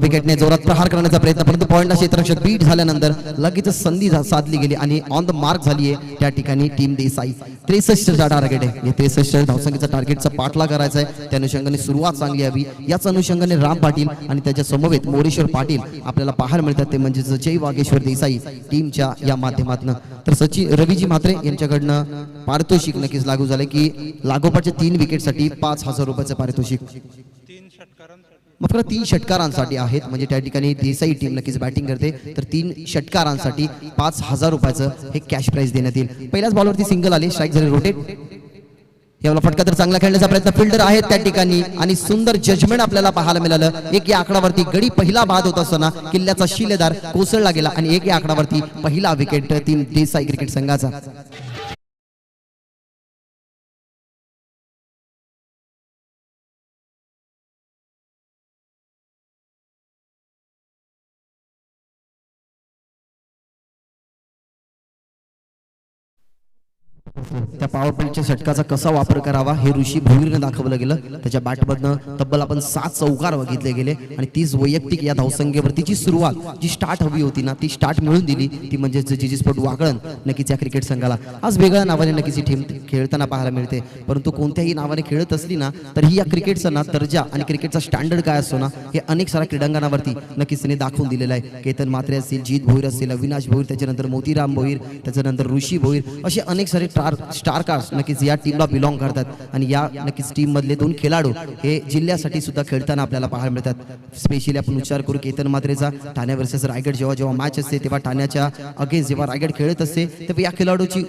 विकेटने जोरात प्रहार करण्याचा प्रयत्न, परंतु पॉइंटला क्षेत्ररक्षक बीट झाल्यानंतर लगेच संधी साधली गेली आणि ऑन द मार्क झाली आहे त्या ठिकाणी टीम देसाई. 63 टार्गेट आहे. हे 63 धावसंख्येचा टार्गेटचा पाठला करायचा आहे. त्या अनुषंगाने सुरुवात चांगली हवी. याच अनुषंगाने राम पाटील आणि त्याच्या समवेत मोरेश्वर पाटील आपल्याला पाहायला मिळतात. ते म्हणजे जय वागेश्वर देसाई टीमच्या या माध्यमातून. तर सचिन रवीजी म्हात्रे यांच्याकडनं पारितोषिक नक्कीच लागू झाले की लागोपाठच्या 3 विकेटसाठी 5,000 रुपयाचं पारितोषिक. मात्र 3 षटकारांसाठी आहेत. म्हणजे त्या ठिकाणी देसाई टीम नक्कीच बॅटिंग करते तर 3 षटकारांसाठी 5,000 रुपयाचं हे कॅश प्राइज देण्यात येईल. पहिल्याच बॉलवरती सिंगल आले, स्ट्राईक झाले, रोटेट. याला फटका तर चांगला खेळण्याचा प्रयत्न फिल्डर आहेत त्या ठिकाणी आणि सुंदर जजमेंट आपल्याला पाहायला मिळालं. एक या आकडावरती गडी पहिला बाद होत असताना किल्ल्याचा शिलेदार कोसळला गेला आणि एक या आकडावरती पहिला विकेट टीम देसाई क्रिकेट संघाचा. त्या पॉवर प्लेच्या षटकाचा कसा वापर करावा हे ऋषी भोईरने दाखवलं गेलं. त्याच्या बॅटमधनं तब्बल आपण 7 चौकार बघितले गेले आणि 30 वैयक्तिक या धावसंख्येवरतीची सुरुवात जी स्टार्ट हवी होती ना ती स्टार्ट मिळून दिली. ती म्हणजे जीजी स्पोर्ट वाकळण नक्कीच या क्रिकेट संघाला आज वेगळ्या नावाने नक्कीच ही टीम खेळताना पाहायला मिळते. परंतु कोणत्याही नावाने खेळत असली ना तरी या क्रिकेटचा ना दर्जा आणि क्रिकेटचा स्टँडर्ड काय असतो ना हे अनेक साऱ्या क्रीडांगणावरती नक्कीच त्यांनी दाखवून दिलेलं आहे. केतन म्हात्रे असतील, जीत भोईर असतील, अविनाश भोईर, त्याच्यानंतर मोतीराम भोईर, त्याच्यानंतर ऋषी भोईर असे अनेक सारे स्टार कास्ट नक्कीच या टीमला बिलॉंग करतात आणि या नक्कीच टीम मधले 2 खेळाडू हे जिल्ह्यासाठी सुद्धा खेळताना आपल्याला पाहायला मिळतात. स्पेशली आपण विचार करू केतन म्हात्रेचा ठाणे वर्सेस रायगड जेव्हा जेव्हा मॅच असते तेव्हा ठाण्याच्या अगेन्स्ट जेव्हा रायगड खेळत असते तेव्हा या खेळाडूची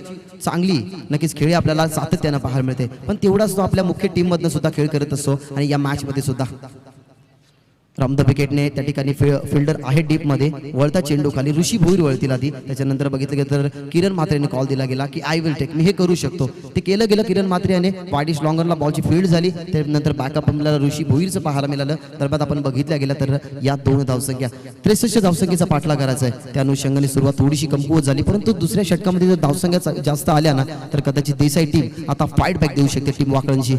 चांगली नक्कीच खेळी आपल्याला सातत्यानं पाहायला मिळते. पण तेवढाच तो आपल्या मुख्य टीम मधनं सुद्धा खेळ करत असतो आणि या मॅच मध्ये सुद्धा रामद विकेटने त्या ठिकाणी फिल्डर आहे डीप मध्ये. वळता चेंडू खाली ऋषी भोईर वळतील आधी. त्याच्यानंतर बघितलं गेलं तर किरण म्हात्रेने कॉल दिला गेला की आय विल टेक, मी हे करू शकतो. ते केलं गेलं. किरण म्हात्रे याने वाईडिश लॉंगरला बॉलची फील्ड झाली. त्यानंतर बॅकअप आपल्याला ऋषी भोईरचं पाहायला मिळालं. तर आपण बघितलं गेलं तर या 2 धावसंख्या 63 धावसंख्येचा पाठला करायचा आहे. त्या अनुषंगाने सुरुवात थोडीशी कमकुवत झाली, परंतु दुसऱ्या षटकामध्ये जर धावसंख्या जास्त आल्या ना तर कदाचित देसाई टीम आता फाईट बॅक देऊ शकते टीम वाकळणची.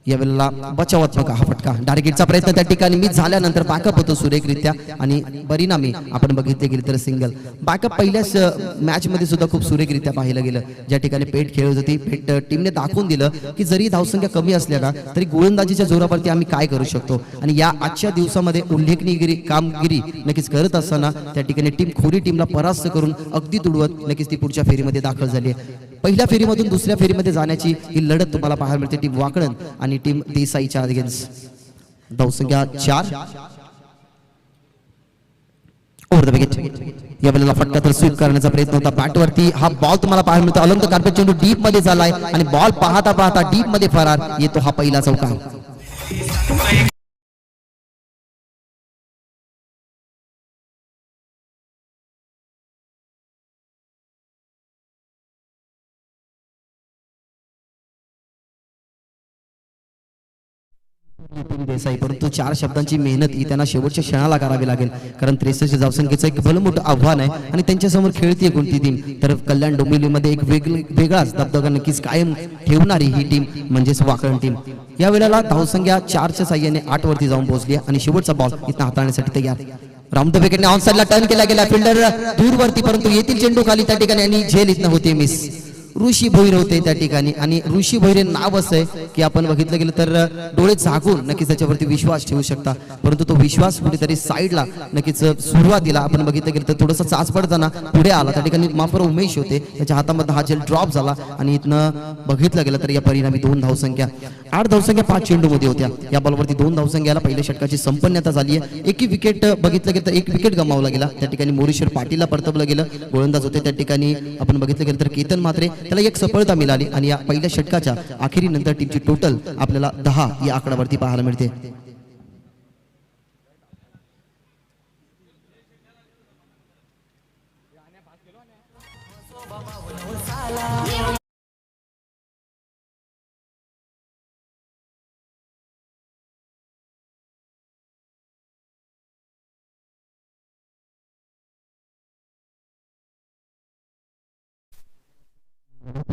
यावेळेला बचावात्मक हा फटका टार्गेटचा प्रयत्न त्या ठिकाणी मिस झाल्यानंतर बॅकअप होतो सुरेखरित्या आणि परिणामी आपण बघितले गेले तर सिंगल. बॅकअप पहिल्याच मॅच मध्ये सुद्धा खूप सुरेखरित्या पाहिलं गेलं. ज्या ठिकाणी पेट खेळत होती, पेट टीमने दाखवून दिलं की जरी धावसंख्या कमी असल्या का तरी गोलंदाजीच्या जोरावरती आम्ही काय करू शकतो. आणि या आजच्या दिवसामध्ये उल्लेखनीय कामगिरी नक्कीच करत असताना त्या ठिकाणी टीम खोरी टीमला परास्त करून अगदी तुडवत नक्कीच ती पुढच्या फेरीमध्ये दाखल झाली आहे. पहिल्या फेरीमधून दुसऱ्या फेरीमध्ये जाण्याची ही लढत तुम्हाला पाहायला मिळते टीम वाकळण आणि टीम देसाईच्या अगेन्स्ट. धावसंख्या 4. Over the wicket. या बॉलला फटका तर स्वीप करण्याचा प्रयत्न होता बॅटवरती. हा बॉल तुम्हाला पाहायला मिळतो अलंग कार्पेट चेंडू डीप मध्ये झालाय आणि बॉल पाहता पाहता डीप मध्ये फरार येतो हा पहिला चौकार. नितीन देसाई, परंतु 4 शब्दांची मेहनत ही त्यांना शेवटच्या क्षणाला करावी लागेल, कारण 63 धावसंख्येचं एक भलं मोठं आव्हान आहे आणि त्यांच्यासमोर खेळतीये कोणती टीम, तर कल्याण डोंबिवलीमध्ये एक वेगळाच दबदबा नक्कीच कायम ठेवणारी ही टीम म्हणजेच वाकळण टीम. या वेळेला धावसंख्या 4च्या साह्याने 8 वरती जाऊन पोहोचली आणि शेवटचा बॉल इथं हाताळण्यासाठी तयार. राऊंड द विकेटने ऑन साइडला टर्न केला गेला, फिल्डर दूरवरती, परंतु येथील चेंडू खाली त्या ठिकाणी आणि झेल इथनं होते मिस. ऋषी भोईर होते त्या ठिकाणी आणि ऋषी भोईर नाव असं आहे की आपण बघितलं गेलं तर डोळे झाकून नक्कीच त्याच्यावरती विश्वास ठेवू शकता, परंतु तो विश्वास कुठेतरी साईडला नक्कीच सुरुवातीला आपण बघितलं गेलं तर थोडंसं चाच पडताना पुढे आला. त्या ठिकाणी माफर उमेश होते, त्याच्या हातामध्ये हा जेल ड्रॉप झाला आणि इथनं बघितलं गेलं तर या परिणामी 2 धावसंख्या 8 धावसंख्या 5 चेंडूमध्ये होत्या. या बॉलवरती 2 धावसंख्याला पहिल्या षटकाची संपन्नता झाली आहे. एकही विकेट बघितलं गेलं तर एक विकेट गमावला गेला. त्या ठिकाणी मोरेश्वर पाटीलला परतवलं गेलं, गोलंदाज होते त्या ठिकाणी आपण बघितलं गेलं तर केतन म्हात्रे, त्याला एक सफलता मिळाली आणि या पहिल्या षटकाच्या अखेरीनंतर टीमची टोटल आपल्याला 10 या आकड्यावरती पाहायला मिळते.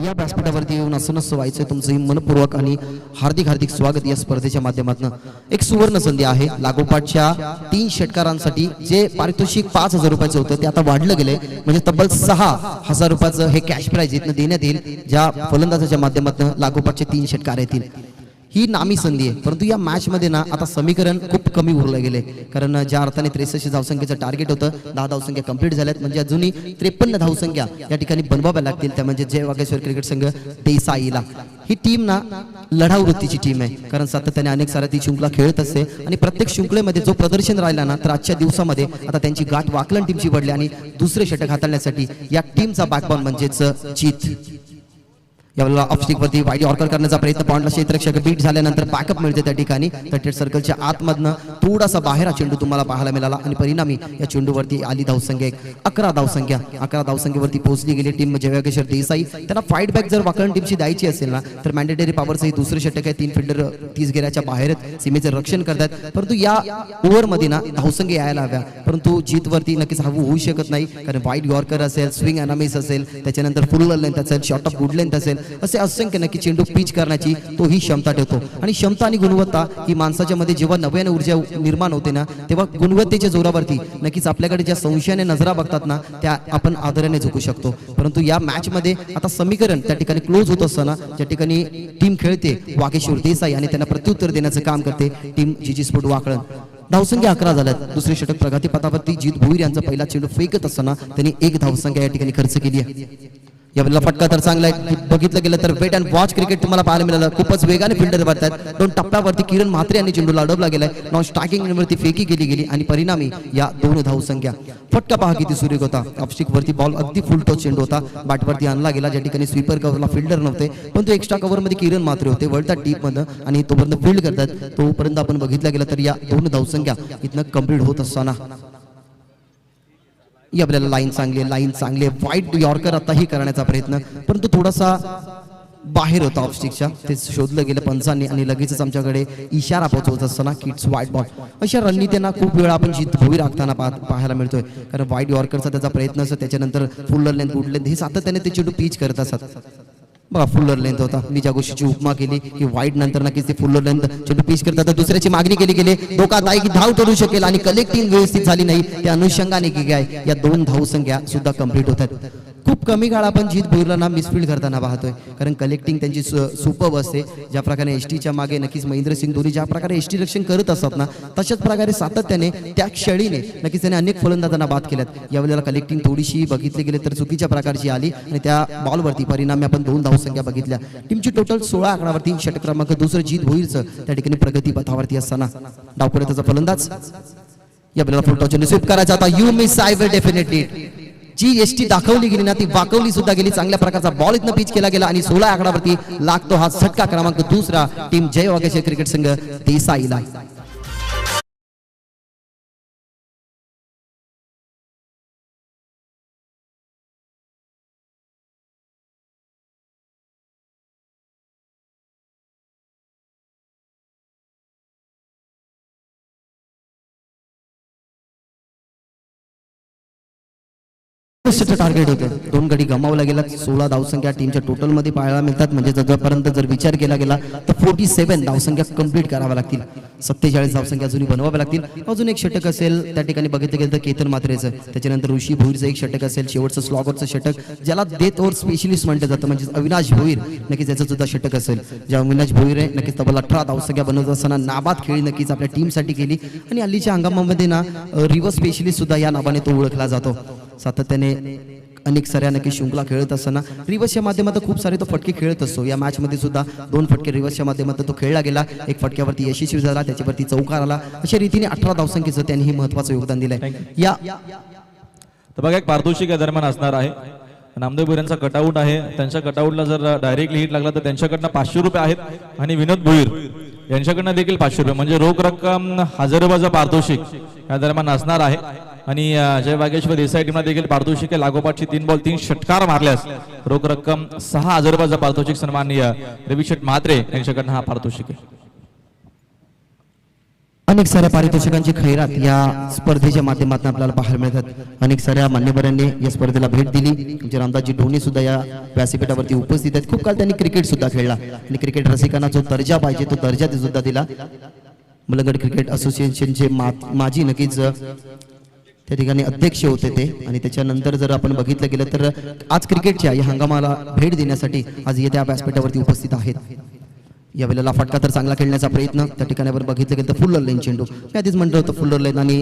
या व्यासपीठावरती येऊन असं नसं व्हायचं तुमचंही मनपूर्वक आणि हार्दिक हार्दिक स्वागत या स्पर्धेच्या माध्यमातून. एक सुवर्ण संधी आहे लागोपाठच्या 3 षटकारांसाठी जे पारितोषिक 5,000 रुपयाचं होतं ते आता वाढलं गेलंय, म्हणजे तब्बल 6,000 रुपयाचं हे कॅश प्राइज इथनं देण्यात येईल ज्या फलंदाजाच्या माध्यमातून लागोपाठचे 3 षटकार येतील. ही नामी संधी आहे, परंतु या मॅच मध्ये ना आता समीकरण खूप कमी उरलं गेले, कारण ज्या अर्थाने 63 धावसंख्येचं टार्गेट होतं 10 धावसंख्या कंप्लीट झाल्यात, म्हणजे अजूनही 53 धावसंख्या या ठिकाणी बनवाव्या लागतील. त्या म्हणजे जय वागेश्वर क्रिकेट संघ देसाईला. ही टीम ना लढाऊ वृत्तीची टीम आहे, कारण सातत्याने अनेक साऱ्या ती शृंखला खेळत असते आणि प्रत्येक शृंखलेमध्ये जो प्रदर्शन राहिला ना तर आजच्या दिवसामध्ये आता त्यांची गाठ वाकलन टीमची पडली आणि दुसरे षटक हाताळण्यासाठी या टीमचा बॅकबॉन म्हणजेच जीत. यावेळेला ऑफस्टिक वरती वाईड यॉर्कर करण्याचा प्रयत्न, पॉइंटला क्षेत्ररक्षक बीट झाल्यानंतर बॅकअप मिळते त्या ठिकाणी. थर्टी सर्कलच्या आतमधनं थोडासा बाहेर हा चेंडू तुम्हाला पाहायला मिळाला आणि परिणामी या चेंडूवरती आली धावसंख्या 11 धावसंख्या. 11 धावसंख्येवरती पोहोचली गेली टीम जयवागेश्वर देसाई. त्यांना फाईट बॅक जर वाकळण टीमची द्यायची असेल ना तर मॅन्डेटरी पॉवरचं ही दुसरे षटक आहे. 3 फिल्डर 30 गेऱ्याच्या बाहेर सीमेचे रक्षण करतात, परंतु या ओव्हरमध्ये ना धावसंख्या यायला हव्या, परंतु जीतवरती नक्कीच हवं होऊ शकत नाही, कारण वाईड यॉर्कर असेल, स्विंग अनामिस असेल, त्याच्यानंतर फुल लेंथ असेल, शॉर्ट ऑफ गुड लेंथ असेल, असे असंख्य नक्की चेंडू पिच करण्याची तो ही क्षमता ठेवतो. आणि क्षमता आणि गुणवत्ता ही माणसाच्या मध्ये जेव्हा नव्याने ऊर्जा निर्माण होते ना तेव्हा गुणवत्तेच्या जोरावरती नक्कीच आपल्याकडे ज्या संशयाने नजरा बघतात ना त्या आपण आदराने झुकू शकतो. परंतु या मॅच मध्ये आता समीकरण त्या ठिकाणी क्लोज होत असताना ज्या ठिकाणी टीम खेळते वागेश्वर देसाई आणि त्यांना प्रत्युत्तर देण्याचं काम करते टीम जीजी स्पोर्ट वाकळण. धावसंख्या 11 झाल्यात. दुसरे षटक प्रगतीपथावरती जीत भोईर यांचा पहिला चेंडू फेकत असताना त्यांनी 1 धावसंख्या या ठिकाणी खर्च केली आहे. यावेळेला फटका तर चांगला आहे, बघितलं गेलं तर वेट अँड वॉच क्रिकेट तुम्हाला पाहायला मिळालं. खूपच वेगाने फिल्डर भरतात. 2 टप्प्यावरती किरण म्हात्रे यांनी चेंडूला अडवला गेलाय. नॉन स्ट्रायकिंग वरती फेकी केली गेली आणि परिणामी या 2 धावसंख्या. फटका पहा किती सुरेख होता. ऑफस्टिक वरती बॉल अगदी फुल टच चेंडू होता, बॅटवरती आणला गेला ज्या ठिकाणी स्वीपर कव्हरला फिल्डर नव्हते, पण तो एक्स्ट्रा कव्हर मध्ये किरण म्हात्रे होते, वळतात डीप मध्ये आणि तोपर्यंत फील्ड करतात. तोपर्यंत आपण बघितलं गेलं तर या 2 धावसंख्या इथनं कंप्लीट होत असताना ही आपल्याला लाईन चांगली वाईट यॉर्कर आताही करण्याचा प्रयत्न, परंतु थोडासा बाहेर होता ऑफस्टिकच्या, ते शोधलं गेलं पंचांनी आणि लगेचच आमच्याकडे इशारा पोहोचवत असताना किट्स वाईट बॉल. अशा रणनीतींना खूप वेळा आपण जीत भोई राखताना पाहायला मिळतोय, कारण वाईट यॉर्करचा त्याचा प्रयत्न असतो. त्याच्यानंतर फुल्लर लेंथ गुड लेंथ हे सातत्याने ते चेंडू पिच करत असतात. बघा फुल्लर लेंथ होता, मी ज्या गोष्टीची उपमा केली की वाईट नंतर नक्कीच ते फुल्लर लेंथ चेंडू पिच करतात. दुसऱ्याची मागणी केली गेली, धोकादायक धाव ठरू शकेल आणि कलेक्टिंग व्यवस्थित झाली नाही त्या अनुषंगाने की काय या 2 धावसंख्या सुद्धा कंप्लीट होतात. खूप खूप कमी काळ आपण जीत भोईरला ना मिसफील्ड करताना पाहतोय, कारण कलेक्टिंग त्यांची सुपर्ब असते. ज्या प्रकारे एसटीच्या मागे नक्कीच महेंद्रसिंग धोनी ज्या प्रकारे एसटी रक्षण करत असतात ना, तशाच प्रकारे सातत्याने त्या क्षळीने नक्कीच त्याने अनेक फलंदाजांना बाद केल्यात. यावेळेला कलेक्टिंग थोडीशी बघितली गेली तर चुकीच्या प्रकारची आली आणि त्या बॉलवरती परिणामी आपण 2 धावसंख्या बघितल्या. टीमची टोटल 16 आकडावरती षटक क्रमांक 2 जीत भोईरचं त्या ठिकाणी प्रगती पथावरती असताना डावपुऱ्याचा फलंदाज या आपल्याला फुलटॉचने स्वीप करायचा आता. You miss I will definitely G ST दाखवली गेली ना ती वाकवली सुद्धा गेली. चांगल्या प्रकारचा बॉल इथनं पिच केला गेला आणि 16 आकडावरती लागतो हा षटका क्रमांक 2 टीम जय वाघेश्वर क्रिकेट संघ देसाईला. टार्गेट होतं, 2 गडी गमावला गेला. 16 धावसंख्या टीमच्या टोटल मध्ये पाहायला मिळतात. म्हणजे जवळपर्यंत जर विचार केला गेला तर 47 धावसंख्या कंप्लीट कराव्या लागतील. 47 धावसंख्या अजूनही बनवाव्या लागतील. अजून एक षटक असेल त्या ठिकाणी बघितलं गेलं तर केतन मात्रेचं, त्याच्यानंतर ऋषी भोईरचं एक षटक असेल, शेवटचं स्लॉगरचं षटक ज्याला डेथ ओव्हर स्पेशलिस्ट म्हटलं जातं म्हणजे अविनाश भोईर, नक्कीच त्याचं सुद्धा षटक असेल. ज्या अविनाश भोईर आहे नक्कीच तब्बल 18 धावसंख्या बनवत असताना नाबाद खेळी नक्कीच आपल्या टीमसाठी केली. आणि हल्लीच्या हंगामामध्ये ना रिव्हर्स स्पेशलिस्ट सुद्धा या नावाने तो ओळखला जातो. सातत्याने अनेक साऱ्या नक्की शृंखला खेळत असताना रिव्हर्सच्या माध्यमातून खूप सारे तो फटके खेळत असतो. या मॅच मध्ये सुद्धा 2 फटके रिव्हर्सच्या माध्यमातून तो खेळला गेला. एक फटक्यावरती यशस्वी झाला, त्याच्यावरती चौकार आला. अशा रीतीने 18 धावसंख्येचं त्यांनी महत्वाचं योगदान दिलंय. या तर बघा एक पारितोषिक या दरम्यान असणार आहे. नामदेव भोईरांचा कटआउट आहे, त्यांच्या कटआउटला जर डायरेक्टली हिट लागला तर त्यांच्याकडनं 500 रुपये आहेत आणि विनोद भोईर यांच्याकडनं देखील 500 रुपये म्हणजे रोख रक्कम 1000 रुपयाचं पारितोषिक या दरम्यान असणार आहे. आणि जय वाघेश्वर देसाई टीमला देखील पारितोषिक लागोपाठची 3 बॉल 3 षटकार मारल्यास रोख रक्कम 6000 रुपयाचं पारितोषिक सन्माननीय रविशेठ म्हात्रे यांच्याकडनं हा पारितोषिक आहे. अनेक साऱ्या पारितोषिकांची खैरात या स्पर्धेच्या माध्यमातून आपल्याला पाहायला मिळतात. अनेक साऱ्या मान्यवरांनी या स्पर्धेला भेट दिली. म्हणजे रामदासजी ढोणे सुद्धा या व्यासपीठावरती उपस्थित आहेत. खूप काळ त्यांनी क्रिकेट सुद्धा खेळला आणि क्रिकेट रसिकांना जो दर्जा पाहिजे तो दर्जा ते सुद्धा दिला. मुलगड क्रिकेट असोसिएशनचे माजी नक्कीच त्या ठिकाणी अध्यक्ष होते ते. आणि त्याच्यानंतर जर आपण बघितलं गेलं तर आज क्रिकेटच्या या हंगामाला भेट देण्यासाठी आज येत्या व्यासपीठावरती उपस्थित आहेत. या वेळेला फटका तर चांगला खेळण्याचा प्रयत्न त्या ठिकाणी बघितलं गेलं तर फुल्लर लाईन चेंडू मी आधीच म्हटलं होतं. फुल्लर लाईन आणि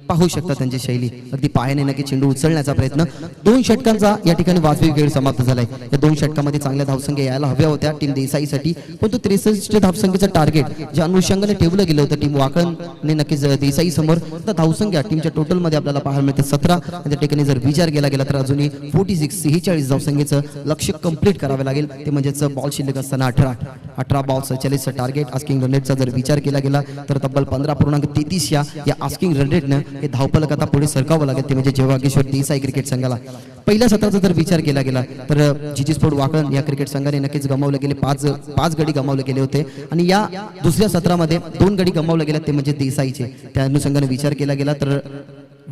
पाहू शकता त्यांची शैली अगदी पायाने नक्की चेंडू उचलण्याचा प्रयत्न. 2 षटकांचा या ठिकाणी वाजवी खेळ समाप्त झालाय. या 2 षटकामध्ये चांगल्या धावसंख्या यायला हव्या होत्या टीम देसाईसाठी, पण तो 63 धावसंख्येचं टार्गेट ज्या अनुषंगाने ठेवलं गेलं होतं टीम वाकणने नक्कीच देसाई समोर तर धावसंख्या टीमच्या टोटल मध्ये आपल्याला पाहायला मिळते 17. आणि त्या ठिकाणी जर विचार केला गेला तर अजूनही 46 धावसंख्येचं लक्ष्य कंप्लीट करावे लागेल. ते म्हणजेच बॉल शिल्लक असताना 18 बॉल 46चं टार्गेट. आस्किंग रन रेटचा जर विचार केला गेला तर तब्बल 15.33 या आस्किंग रन रेटनं हे धावफलक आता पुढे सरकावं लागेल. ते म्हणजे जय वाघेश्वर देसाई क्रिकेट संघाला. पहिल्या सत्राचा जर विचार केला गेला तर जीजी स्पोर्ट वाकण या क्रिकेट संघाने नक्कीच गमावले गेले 5 गडी गमावले गेले होते. आणि या दुसऱ्या सत्रामध्ये 2 गडी गमावले गेले ते म्हणजे देसाईचे. त्या अनुषंगाने विचार केला गेला तर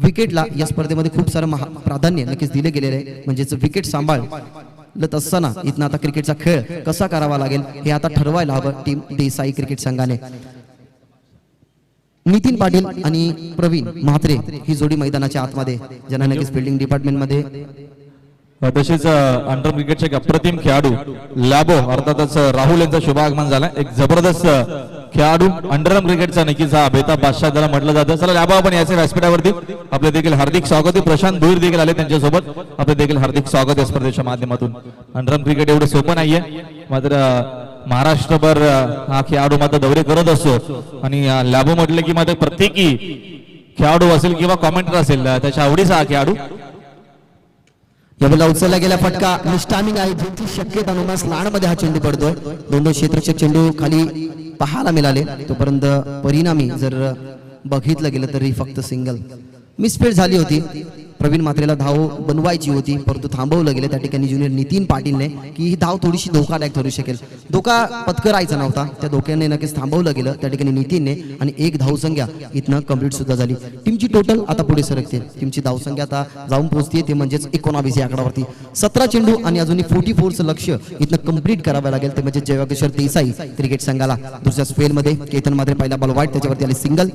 विकेटला या स्पर्धेमध्ये खूप सारं प्राधान्य नक्कीच दिले गेलेले आहे. म्हणजेच विकेट सांभाळत असताना इथनं आता क्रिकेटचा खेळ कसा करावा लागेल हे आता ठरवायला हवं टीम देसाई क्रिकेट संघाने. नितीन पाटील आणि प्रवीण म्हात्रे ही जोडी मैदानाच्या आतमध्ये ज्यांना नक्कीच फिल्डिंग डिपार्टमेंट मध्ये तसेच अंडर क्रिकेटचे एक अप्रतिम खेळाडू लॅबो अर्थातच राहुल यांचं शुभागमन झालं. एक जबरदस्त खेळाडू अंडरआर्म क्रिकेटचा नक्कीच हा बेता बादशाह त्याला म्हटलं जातं. चला लॅबो आपण याच्या व्यासपीठावरती आपले देखील हार्दिक स्वागत आहे. प्रशांत भोईर देखील आले त्यांच्यासोबत आपले देखील हार्दिक स्वागत आहे स्पर्धेच्या माध्यमातून. अंडरआर्म क्रिकेट एवढं सोपं नाहीये मात्र महाराष्ट्रभर हा खेळाडू मात्र दौरे करत असतो. आणि लॅबो म्हटलं की मात्र प्रत्येकी खेळाडू असेल किंवा कॉमेंटर असेल त्याच्या आवडीचा हा खेळाडू. यावेळेला उचलला गेला फटका मिस्टामिंग आहे ज्याची शक्यता अनुमास लाडमध्ये हा चेंडू पडतोय. 2 क्षेत्ररक्षक चेंडू खाली पाहायला मिळाले. तोपर्यंत परिणामी जर बघितलं गेलं तरी फक्त सिंगल मिसफील्ड झाली होती. प्रवीण म्हात्रेला धाव बनवायची होती परंतु थांबवलं गेलं त्या ठिकाणी ज्युनियर नितीन पाटीलने की ही धाव थोडीशी धोकादायक ठरू शकेल. धोका पत्करायचा नव्हता त्या धोक्याने नक्कीच थांबवलं गेलं त्या ठिकाणी नितीनने आणि 1 धावसंख्या इथनं कंप्लीट सुद्धा झाली. टीमची टोटल आता पुढे सरकते. टीमची धावसंख्या आता जाऊन पोहोचते ते म्हणजेच 19 या आकडावरती. 17 चेंडू आणि अजूनही 44चं लक्ष्य इथनं कंप्लीट करावं लागेल ते म्हणजे जय वाघेश्वर देसाई क्रिकेट संघाला. दुसऱ्या स्पेल मध्ये केतन मात्रे पहिला बॉल वाईट त्याच्यावरती आली सिंगल.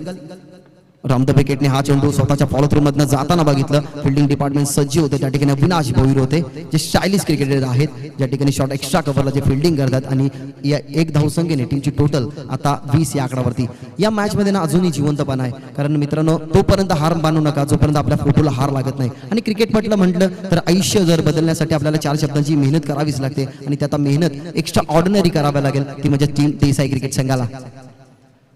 रामदेव विकेटने हा चेंडू स्वतःच्या फॉलो थ्रू मधनं जाताना बघितलं. फिल्डिंग डिपार्टमेंट सज्ज होते त्या ठिकाणी अविनाश भोईर होते जे स्टायलिश क्रिकेटर आहेत ज्या ठिकाणी शॉट एक्स्ट्रा कव्हरला जे फिल्डिंग करतात आणि या एक धावसंख्येने टीमची टोटल आता 20 या आकडावरती. या मॅच मध्ये ना अजूनही जिवंतपणा आहे कारण मित्रांनो तोपर्यंत हार मानू नका जोपर्यंत आपल्या फोटोला हार लागत नाही. आणि क्रिकेट म्हटलं म्हटलं तर आयुष्य जर बदलण्यासाठी आपल्याला 4 शब्दांची मेहनत करावीच लागते आणि त्यात मेहनत एक्स्ट्रा ऑर्डिनरी करावी लागेल ती म्हणजे टीम देसाई क्रिकेट संघाला.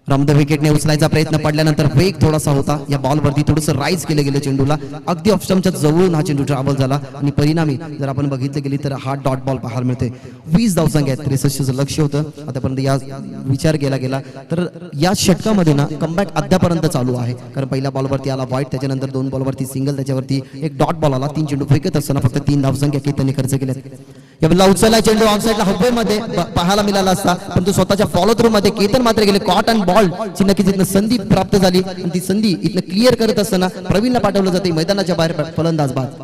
रामदेव विकेटने उचलायचा प्रयत्न पडल्यानंतर वेग थोडासा होता या बॉलवरती थोडंसं राईज केलं गेलं चेंडूला अगदी ऑफ स्टंपच्या जवळून हा चेंडू ट्रॅव्हल झाला आणि परिणामी जर आपण बघितलं गेली तर हा डॉट बॉल पाहायला मिळते. 20 धावसंख्या आहेत 63चं लक्ष होतं आतापर्यंत. या विचार केला गेला तर या षटकामध्ये ना कमबॅक अद्यापर्यंत चालू आहे कारण पहिल्या बॉलवरती आला वाईट त्याच्यानंतर 2 बॉलवरती सिंगल त्याच्यावरती एक डॉट बॉल आला 3 चेंडू फेकत असताना फक्त 3 धावसंख्या केतनने खर्च केल्यात. यावेळेला उचलला चेंडू ऑनसाइडला हवेमध्ये पाहायला मिळाला असता परंतु स्वतःच्या फॉलो थ्रू मध्ये केतन मात्र गेले कॉट अँड बॉल ची नक्कीच इथनं संधी प्राप्त झाली आणि ती संधी इथनं क्लिअर करत असताना प्रवीणला पाठवलं जाते मैदानाच्या बाहेर फलंदाज बाद.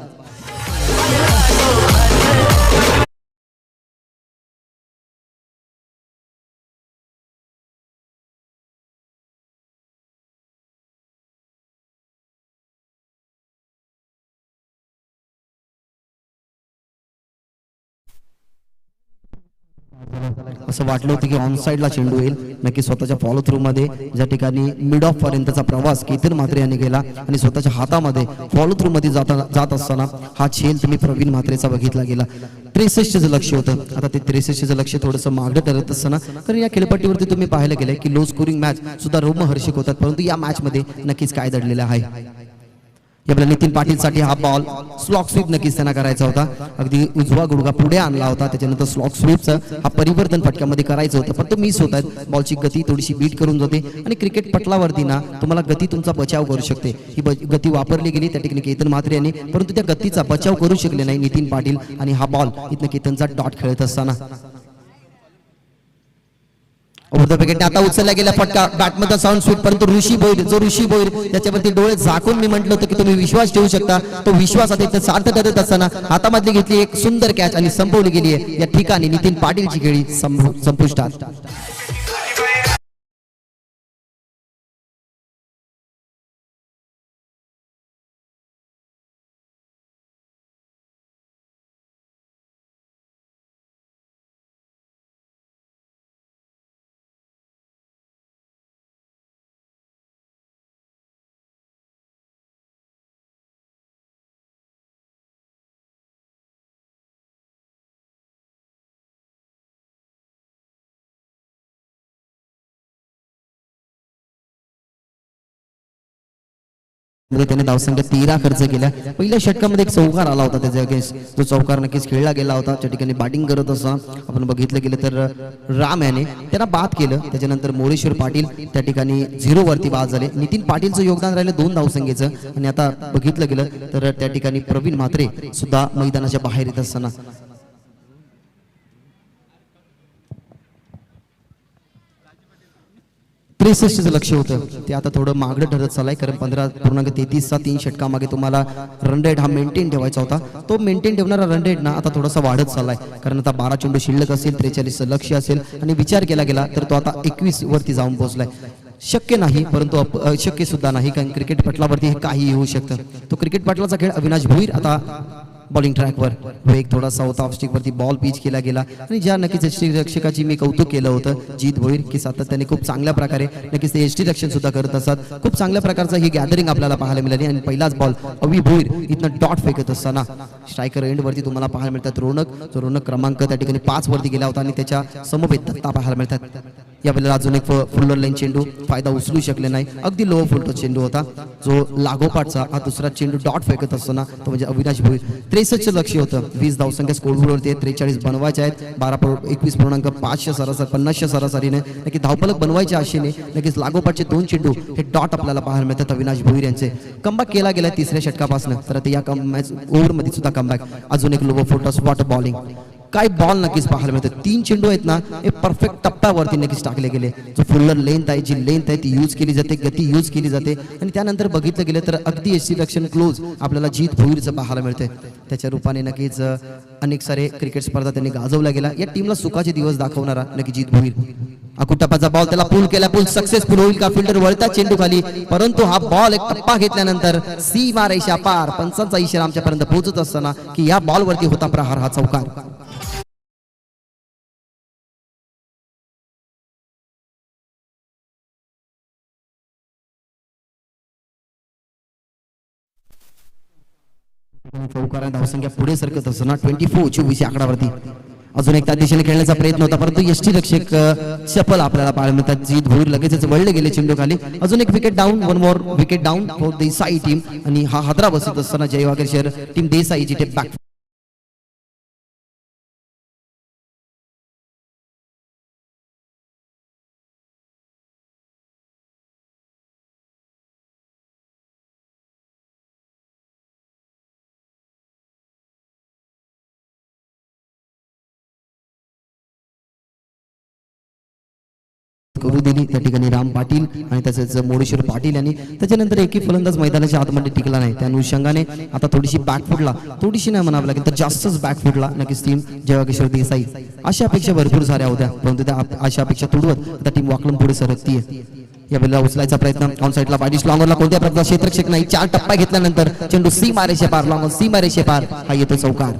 असं वाटलं होतं की ऑन साइडला चेंडू येईल नक्की स्वतःच्या फॉलो थ्रू मध्ये ज्या ठिकाणी मिड ऑफ पर्यंतचा प्रवास केतन म्हात्रे यांनी केला आणि स्वतःच्या हातामध्ये फॉलो थ्रू मध्ये जात असताना हा छेल तुम्ही प्रवीण म्हात्रेचा बघितला गेला. 63चं लक्ष होतं आता ते 63चं लक्ष थोडंसं मागं ठरत असताना कारण या खेळपट्टीवरती तुम्ही पाहिलं गेलं की लो स्कोरिंग मॅच सुद्धा रोमहर्षक होतात परंतु या मॅच मध्ये नक्कीच काय दडलेलं आहे. यावेळेला नितीन पाटील साठी हा बॉल स्लॉक स्वीप नक्कीच त्यांना करायचा होता अगदी उजवा गुडघा पुढे आणला होता त्याच्यानंतर स्लॉक स्वीपचं हा परिवर्तन फटक्यामध्ये करायचं होतं पण तो मिस होत आहेत. बॉलची गती थोडीशी बीट करून जाते आणि क्रिकेट पटलावरती ना तुम्हाला गती तुमचा बचाव करू शकते. ही गती वापरली गेली त्या ठिकाणी केतन म्हात्रे यांनी परंतु त्या गतीचा बचाव करू शकले नाही नितीन पाटील आणि हा बॉल इथनं केतनचा डॉट खेळत असताना विकेटने आता उचलला गेला फटका बॅटमध्ये साऊंड स्वीट परंतु ऋषी भोईर त्याच्यावरती डोळे झाकून मी म्हटलं होतं की तुम्ही विश्वास ठेवू शकता तो विश्वास आता इथं सार्थ ठरत असताना हातामधली घेतली एक सुंदर कॅच आणि संपवली गेली आहे. या ठिकाणी नितीन पाटीलची खेळी संपुष्टात. त्याने धावसंख्या 13 खर्च केल्या. पहिल्या षटकामध्ये एक चौकार आला होता त्याच्या अगेन्स्ट जो चौकार नक्कीच खेळला गेला होता त्या ठिकाणी बॅटिंग करत असताना आपण बघितलं गेलं तर राम याने त्यांना बाद केलं. त्याच्यानंतर मोरेश्वर पाटील त्या ठिकाणी 0 वरती बाद झाले. नितीन पाटीलचं योगदान राहिलं 2 धावसंख्येचं आणि आता बघितलं गेलं तर त्या ठिकाणी प्रवीण म्हात्रे सुद्धा मैदानाच्या बाहेर येत असताना 63चं लक्ष होतं ते आता थोडं मागडं ठरत चाललंय कारण 15.33चा 3 षटकामागे तुम्हाला रन रेट हा मेंटेन ठेवायचा होता. तो मेंटेन ठेवणारा रन रेट ना आता थोडासा वाढत चाललाय कारण आता 12 चेंडू शिल्लक असेल 43चं लक्ष असेल आणि विचार केला गेला तर तो आता 21 वरती जाऊन पोहोचलाय. शक्य नाही परंतु अशक्य सुद्धा नाही कारण क्रिकेट पटलावरती हे काही होऊ शकतं. तो क्रिकेट पटलाचा खेळ अविनाश भोईर आता बॉलिंग ट्रॅकवर वेग थोडासा होता ऑफस्टिक वरती बॉल पिच केला गेला आणि ज्या नक्कीच एसटी रक्षकाची मी कौतुक केलं होतं जीत भोईर की सातत्याने खूप चांगल्या प्रकारे नक्कीच ते एसटी रक्षण सुद्धा करत असतात. खूप चांगल्या प्रकारचा ही गॅदरिंग आपल्याला पाहायला मिळाली आणि पहिलाच बॉल अवि भोईर इथनं डॉट फेकत असताना स्ट्रायकर एंड वरती तुम्हाला पाहायला मिळतात रोनक क्रमांक त्या ठिकाणी 5 वरती गेला होता आणि त्याच्या समोपेत दत्ता पाहायला मिळतात. यावेळेला अजून एक फुल्लर लाईन चेंडू फायदा उचलू शकले नाही. अगदी लो फुलटो चेंडू होता जो लागोपाठचा हा दुसरा चेंडू डॉट फेकत असताना तो म्हणजे अविनाश भोईर. 63चं लक्ष होतं 20 धावसंख्या स्कोरबोर्डवरती 43 बनवायच्या आहेत 21.5 सरासरी 50 सरासरीने नक्की धावफलक बनवायच्या आशेने नक्कीच लागोपाठचे 2 चेंडू हे डॉट आपल्याला पाहायला मिळतात. अविनाश भोईर यांचे कमबॅक केला गेला 3ऱ्या षटकापासून तर ते या मॅच ओव्हरमध्ये सुद्धा कमबॅक. अजून एक लो फुलटॉस स्पॉट बॉलिंग काय बॉल नक्कीच पाहायला मिळतं. 3 चेंडू आहेत ना हे परफेक्ट टप्प्यावरती नक्कीच टाकले गेले. जो फुल्लर लेंथ आहे जी लेंथ आहे ती यूज केली जाते गती यूज केली जाते आणि त्यानंतर बघितलं गेलं तर अगदी एसटी रक्षण क्लोज आपल्याला जीत भोईरचं पाहायला मिळते. त्याच्या रूपाने नक्कीच अनेक सारे क्रिकेट स्पर्धा त्यांनी गाजवल्या गेल्या. या टीमला सुखाचे दिवस दाखवणारा नक्की जीत भोईर. अकुटप्पाचा बॉल त्याला पूल केला, पूल सक्सेसफुल होईल का, फिल्डर वळतात चेंडू खाली, परंतु हा बॉल एक टप्पा घेतल्यानंतर सीमा रेषा पार. पंचांचा इशारा आमच्यापर्यंत पोहोचत असताना की या बॉलवरती होता प्रहार, हा चौकार. चौकार धावसंख्या पुढे सरकत असताना 24 आकडावरती अजून एक त्या दिशेने खेळण्याचा प्रयत्न होता, परंतु यष्टी रक्षक चपल आपल्याला पाहायला मिळतात. जीत भोईर लगेचच वळले गेले चेंडू खाली. अजून एक wicket down, one more wicket down for Desai team. आणि हा हादरा बसत असताना जय वागेश्वर टीम देसाई जिथे बॅक करू दिली. त्या ठिकाणी राम पाटील आणि तसेच मोडेश्वर पाटील यांनी. त्याच्यानंतर एकही फलंदाज मैदानाच्या आतमध्ये टिकला नाही. त्या अनुषंगाने आता थोडीशी बॅकफुटला, थोडीशी नाही म्हणावं लागेल तर जास्तच बॅकफुटला नक्कीच टीम जयवागेश्वर देसाई. अशा अपेक्षा भरपूर साऱ्या होत्या, परंतु त्या अशा अपेक्षा तुडवत आता टीम वाकलून पुढे सरकतीये. या वेळेला उचलायचा प्रयत्न ऑन साईडला बायडिश लॉंगरला कोणत्या प्रकारचा क्षेत्रक्षक नाही. 4 टप्पा घेतल्यानंतर चेंडू सी मारेशे पार, लॉंगर सी मारेशे पार, हा येतो चौकार.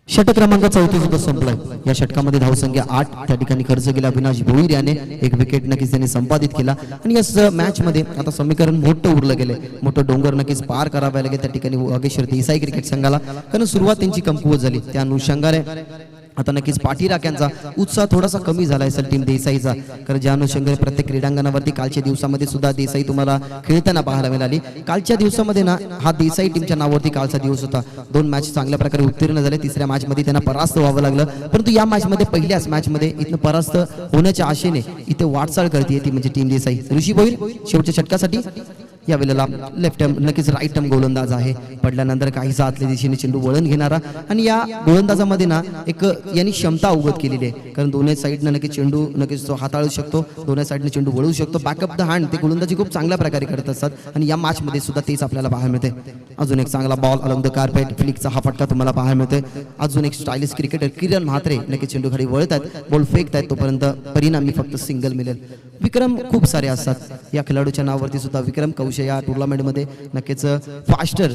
षटक क्रमांक 34 सुद्धा संपलाय. या षटकामध्ये धावसंख्या 8. त्या ठिकाणी खर्च केला अविनाश भोईर याने. एक विकेट नक्कीच त्यांनी संपादित केला. आणि या मॅच मध्ये आता समीकरण मोठं उरलं गेले, मोठं डोंगर नक्कीच पार करावे लागेल त्या ठिकाणी वागेश्वर देसाई क्रिकेट संघाला, कारण सुरुवात त्यांची कमकुवत झाली. त्या अनुषंगाने आता नक्कीच पाठीराख्यांचा उत्साह थोडासा कमी झाला असेल टीम देसाईचा, कारण ज्या अनुषंगाने प्रत्येक क्रीडांगणावरती कालच्या दिवसामध्ये सुद्धा देसाई तुम्हाला खेळताना पाहायला मिळाली. कालच्या दिवसामध्ये ना हा देसाई टीमच्या नावावरती कालचा दिवस होता. 2 मॅच चांगल्या प्रकारे उत्तीर्ण झाले. तिसऱ्या मॅच मध्ये त्यांना परास्त व्हावं लागलं, परंतु या मॅच मध्ये पहिल्याच मॅच मध्ये इथनं परास्त होण्याच्या आशेने इथे वाटचाल करते ती म्हणजे टीम देसाई. ऋषी भोईर शेवटच्या षटकासाठी या वेळेला लेफ्ट हँड नक्कीच राईट हँड गोलंदाज आहे. पडल्यानंतर काहीसा आतल्या दिशेने चेंडू वळण घेणारा, आणि या गोलंदाजामध्ये ना एक यांनी क्षमता अवगत केलेली आहे, कारण दोन्ही साईडनं नक्कीच चेंडू नक्कीच तो हाताळू शकतो, दोन्ही साईडने चेंडू वळू शकतो. बॅकअप द हँड ते गोलंदाजी खूप चांगल्या प्रकारे करत असतात, आणि या मॅच मध्ये सुद्धा तेच आपल्याला पाहायला मिळते. अजून एक चांगला बॉल अलॉंग द कार्पेट फ्लिकचा हा फटका तुम्हाला पाहायला मिळतोय. अजून एक स्टायलिश क्रिकेटर किरण म्हात्रे नक्कीच चेंडू खाली वळतात, बॉल फेकतायत, तोपर्यंत परिणामी फक्त सिंगल मिळेल. विक्रम खूप सारे असतात या खेळाडूच्या नावावरती सुद्धा. विक्रम कौशे या टुर्नामेंटमध्ये नक्कीच फास्टर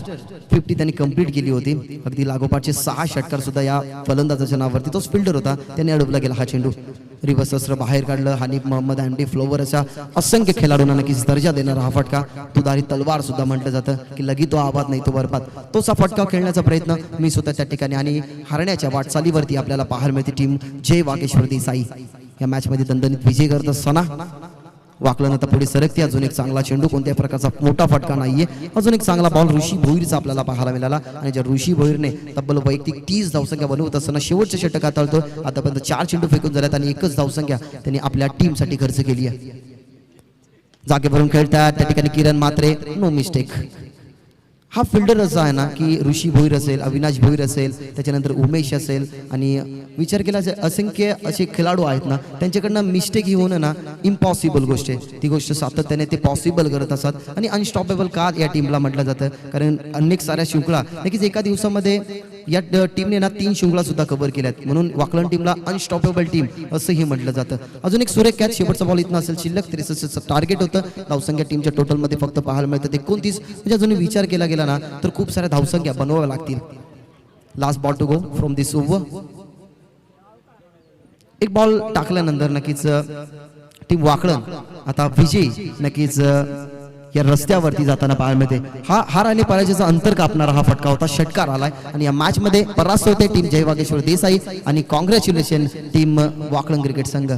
50 त्यांनी कंप्लीट केली होती. अगदी लागोपाठचे 6 षटकार सुद्धा या फलंदाजाच्या नावावरती. तोच फिल्डर होता, त्याने अडवला गेला हा चेंडू. रिव्हर्स अस्त्र बाहेर काढलं. हनीफ मोहम्मद, अँडी फ्लोवर अशा असंख्य खेळाडूंना नक्कीच दर्जा देणारा हा फटका, तुदारी तलवार सुद्धा म्हटलं जातं की लगी तो आबाद नाही तो बरबाद. तोचा फटका खेळण्याचा प्रयत्न मी स्वतः त्या ठिकाणी, आणि हारण्याच्या वाटचालीवरती आपल्याला पाहायला मिळते टीम जय वागेश्वर देसाई. या मॅच मध्ये दणदणीत विजय करत असताना वाकलन आता पुढे सरकते. अजून एक चांगला चेंडू, कोणत्या प्रकारचा मोठा फटका नाहीये. अजून एक चांगला बॉल ऋषी भोईरचा आपल्याला पाहायला मिळाला, आणि ज्या ऋषी भोईरने तब्बल वैयक्तिक 30 धावसंख्या बनवत असताना शेवटच्या षटक हाताळतो. आतापर्यंत 4 चेंडू फेकून झाल्यात आणि एकच धावसंख्या त्यांनी आपल्या टीमसाठी खर्च केली आहे. जागेवरून खेळतात त्या ठिकाणी किरण म्हात्रे, नो मिस्टेक. हा फिल्डर असा आहे ना की ऋषी भोईर असेल, अविनाश भोईर असेल, त्याच्यानंतर उमेश असेल, आणि विचार केला असंख्य असे खेळाडू आहेत ना, त्यांच्याकडनं मिस्टेक ही होणं ना इम्पॉसिबल गोष्ट आहे. ती गोष्ट सातत्याने ते पॉसिबल करत असतात, आणि अनस्टॉपेबल का या टीमला म्हटलं जातं, कारण अनेक साऱ्या शृंखला नक्कीच एका दिवसामध्ये या टीमने ना 3 शृंखला सुद्धा कव्हर केल्यात, म्हणून वाकलन टीमला अनस्टॉपेबल टीम असंही म्हटलं जातं. अजून एक सुरेख कॅच, शेवटचा बॉल इथं असेल शिल्लक. 63 टार्गेट होतं. धावसंख्या टीमच्या टोटलमध्ये फक्त पाहायला मिळतं 29. म्हणजे अजून विचार केला गेला ना तर खूप साऱ्या धावसंख्या बनवाव्या लागतील. Last ball to go from this over. एक बॉल टाकल्यानंतर नक्कीच टीम वाकलन आता विजयी नक्कीच या रस्त्यावरती जाताना पाहायला मिळते. हा हार आणि पराजयाचा अंतर कापणारा हा फटका होता. षटकार आलाय, आणि या मॅच मध्ये परास्त होते टीम जय वागेश्वर देसाई, आणि कॉंग्रॅच्युलेशन टीम वाकलन क्रिकेट संघ.